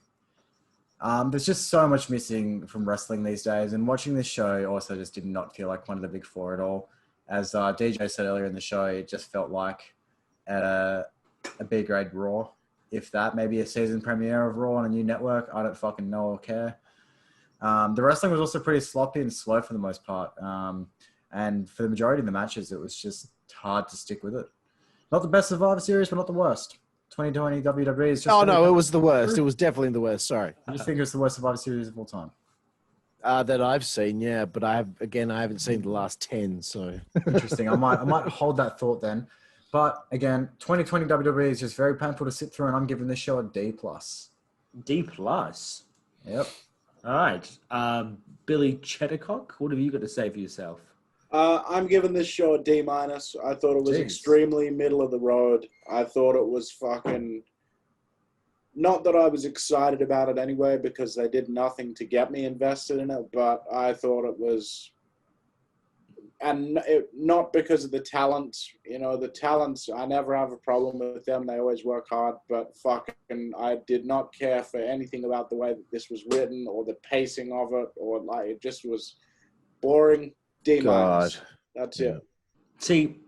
There's just so much missing from wrestling these days, and watching this show also just did not feel like one of the big four at all. As DJ said earlier in the show, it just felt like a B-grade Raw, if that, maybe a season premiere of Raw on a new network. I don't fucking know or care. The wrestling was also pretty sloppy and slow for the most part, and for the majority of the matches, it was just hard to stick with it. Not the best Survivor Series, but not the worst. 2020 WWE is just... Oh, no, it was the worst. It was definitely the worst. Sorry. I just think it's the worst Survivor Series of all time. That I've seen, yeah, but I haven't seen the last 10, so Interesting. I might hold that thought then. But again, 2020 WWE is just very painful to sit through, and I'm giving this show a D+. D+. Yep. All right. Billy Cheddarcock, what have you got to say for yourself? I'm giving this show a D-. I thought it was extremely middle of the road. I thought it was fucking... Not that I was excited about it anyway, because they did nothing to get me invested in it, but I thought it was... And not because of the talents. You know, the talents, I never have a problem with them. They always work hard, but fucking I did not care for anything about the way that this was written or the pacing of it, or like, it just was boring. D-. God. That's it. See,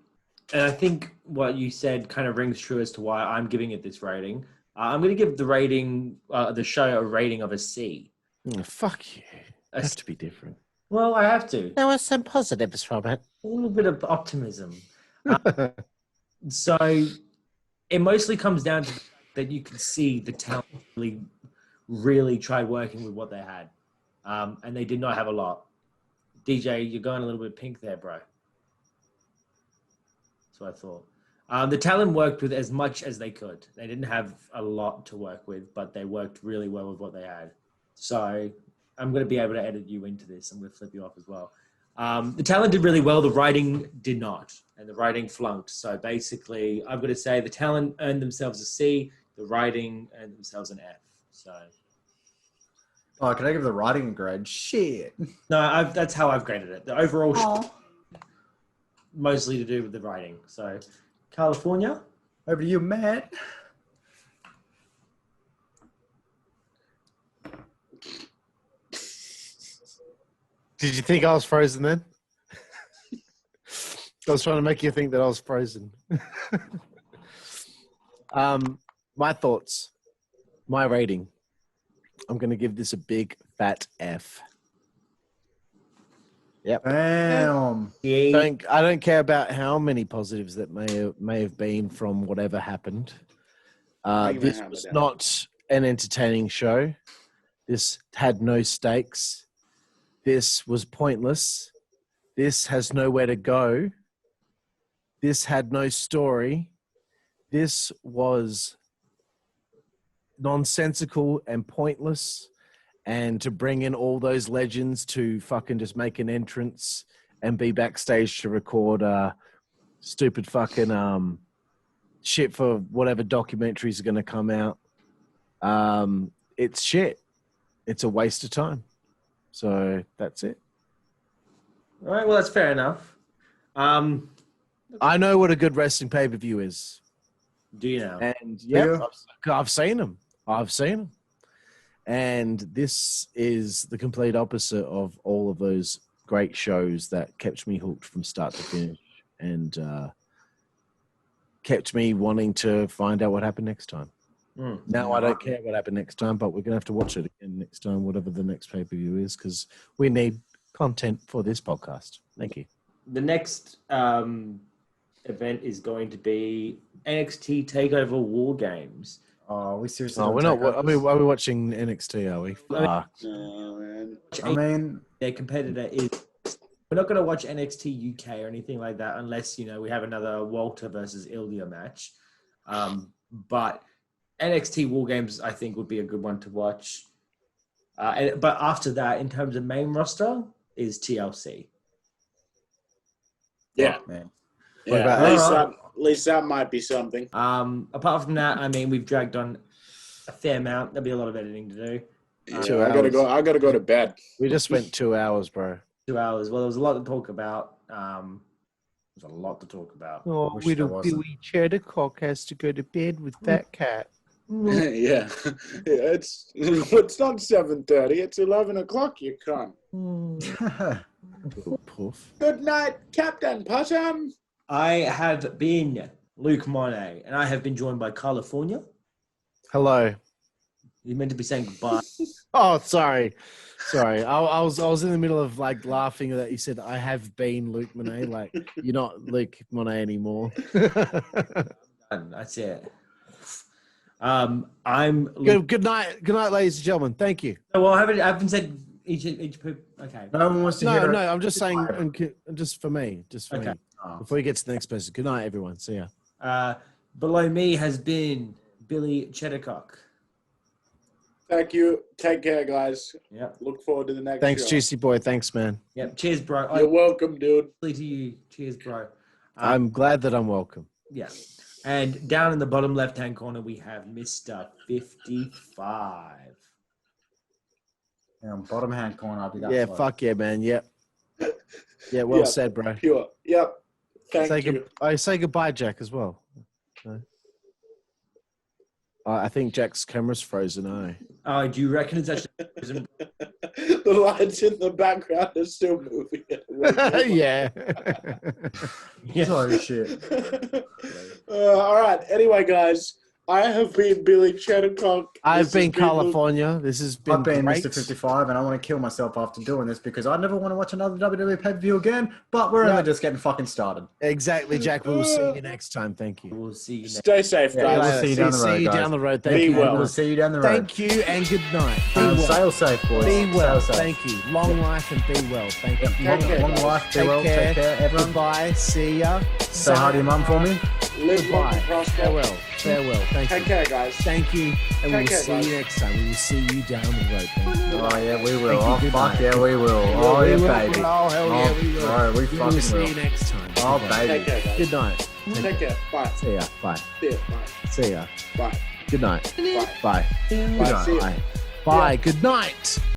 and I think what you said kind of rings true as to why I'm giving it this rating. I'm going to give the show a rating of a C. Fuck you. I have to be different. Well, I have to. There were some positives from it. A little bit of optimism. So it mostly comes down to that you can see the talent really tried working with what they had. And they did not have a lot. DJ, you're going a little bit pink there, bro. That's what I thought. The talent worked with as much as they could. They didn't have a lot to work with, but they worked really well with what they had. So I'm going to be able to edit you into this. I'm going to flip you off as well. The talent did really well. The writing did not. And the writing flunked. So basically, I've got to say the talent earned themselves a C. The writing earned themselves an F. So... Oh, can I give the writing a grade? Shit. No, that's how I've graded it. The overall mostly to do with the writing. So, California? Over to you, Matt. Did you think I was frozen then? I was trying to make you think that I was frozen. My thoughts, my rating. I'm going to give this a big fat F. Yep. Damn. I don't care about how many positives that may have been from whatever happened. This was not an entertaining show. This had no stakes. This was pointless. This has nowhere to go. This had no story. This was nonsensical and pointless, and to bring in all those legends to fucking just make an entrance and be backstage to record stupid fucking shit for whatever documentaries are going to come out. It's shit. It's a waste of time. So that's it. All right, well, that's fair enough. I know what a good wrestling pay-per-view is. Do you know? And yeah, I've seen them. And this is the complete opposite of all of those great shows that kept me hooked from start to finish and kept me wanting to find out what happened next time. Now I don't care what happened next time, but we're going to have to watch it again next time, whatever the next pay-per-view is, because we need content for this podcast. Thank you. The next event is going to be NXT TakeOver War Games. Oh, we seriously? Oh, we're not. Are we watching NXT? Are we? Man. I mean, their competitor is. We're not going to watch NXT UK or anything like that unless we have another Walter versus Ilya match. But NXT War Games, I think, would be a good one to watch. But after that, in terms of main roster, is TLC. Yeah, man. At least that might be something. Apart from that, I mean, we've dragged on a fair amount. There'll be a lot of editing to do. I gotta go to bed. We just went 2 hours, bro. 2 hours. Well, there was a lot to talk about. Oh, little Billy Cheddarcock has to go to bed with that cat. Yeah. It's not 7:30. It's 11 o'clock. You cunt. Little poof. Good night, Captain Possum. I have been Luke Monet, and I have been joined by Karlifornia. Hello. You meant to be saying goodbye. Oh, sorry. I was in the middle of like laughing that you said I have been Luke Monet. Like you're not Luke Monet anymore. That's it. I'm Luke. Good night, ladies and gentlemen. Thank you. Well, I haven't said Okay. No one wants to hear No, it. I'm just saying, just for me. Okay. Before you get to the next person. Good night, everyone. See ya. Below me has been Billy Cheddarcock. Thank you. Take care, guys. Yep. Look forward to the next Thanks, show. Juicy Boy. Thanks, man. Yep. Cheers, bro. You're welcome, dude. To you. Cheers, bro. I'm glad that I'm welcome. Yeah. And down in the bottom left-hand corner, we have Mr. 55. Yeah, bottom hand corner, I'll be that. Yeah, close. fuck yeah, man. Yep. Yeah, well said, bro. Pure. Yep. Thank you. I say goodbye, Jack, as well. No? I think Jack's camera's frozen, Oh, do you reckon it's actually... The lights in the background are still moving. Yeah. Oh, shit. All right. Anyway, guys, I have been Billy Cheddarcock. I've been Karlifornia. This has been I've been great. Mr. 55, and I want to kill myself after doing this because I never want to watch another WWE pay-per-view again, but we're only just getting fucking started. Exactly, Jack. We'll see you next time. Thank you. We'll see you next Stay safe, Yeah, guys. we'll see you down the road, See you guys. down the road. Be Thank you. well. We'll see you down the road. Thank you and good night. Be well. Sail safe, boys. Be well. Sail safe. Thank you. Long life and be well. Thank you. Long life, be well, take care, everyone. Goodbye. See ya. Say hi to your mum for me. Live long Goodbye. and prosper. Farewell. Farewell. Thank Take you. care, guys. Thank you. And we'll Take care, see guys. you next time. We will see you down the road. Thank you. Oh, yeah, we will. Thank you, Oh, good fuck night. yeah, we will. Oh, We yeah, will. baby. Oh, hell yeah, we will. Bro, we We will fucking see will. you next time. Oh, Goodbye. baby. Take care, guys. Good night. Take care. Bye. See ya. Bye. See ya. Bye. See ya. Bye. Good night. Bye. Bye. Bye. See ya. Bye. Bye. Good night.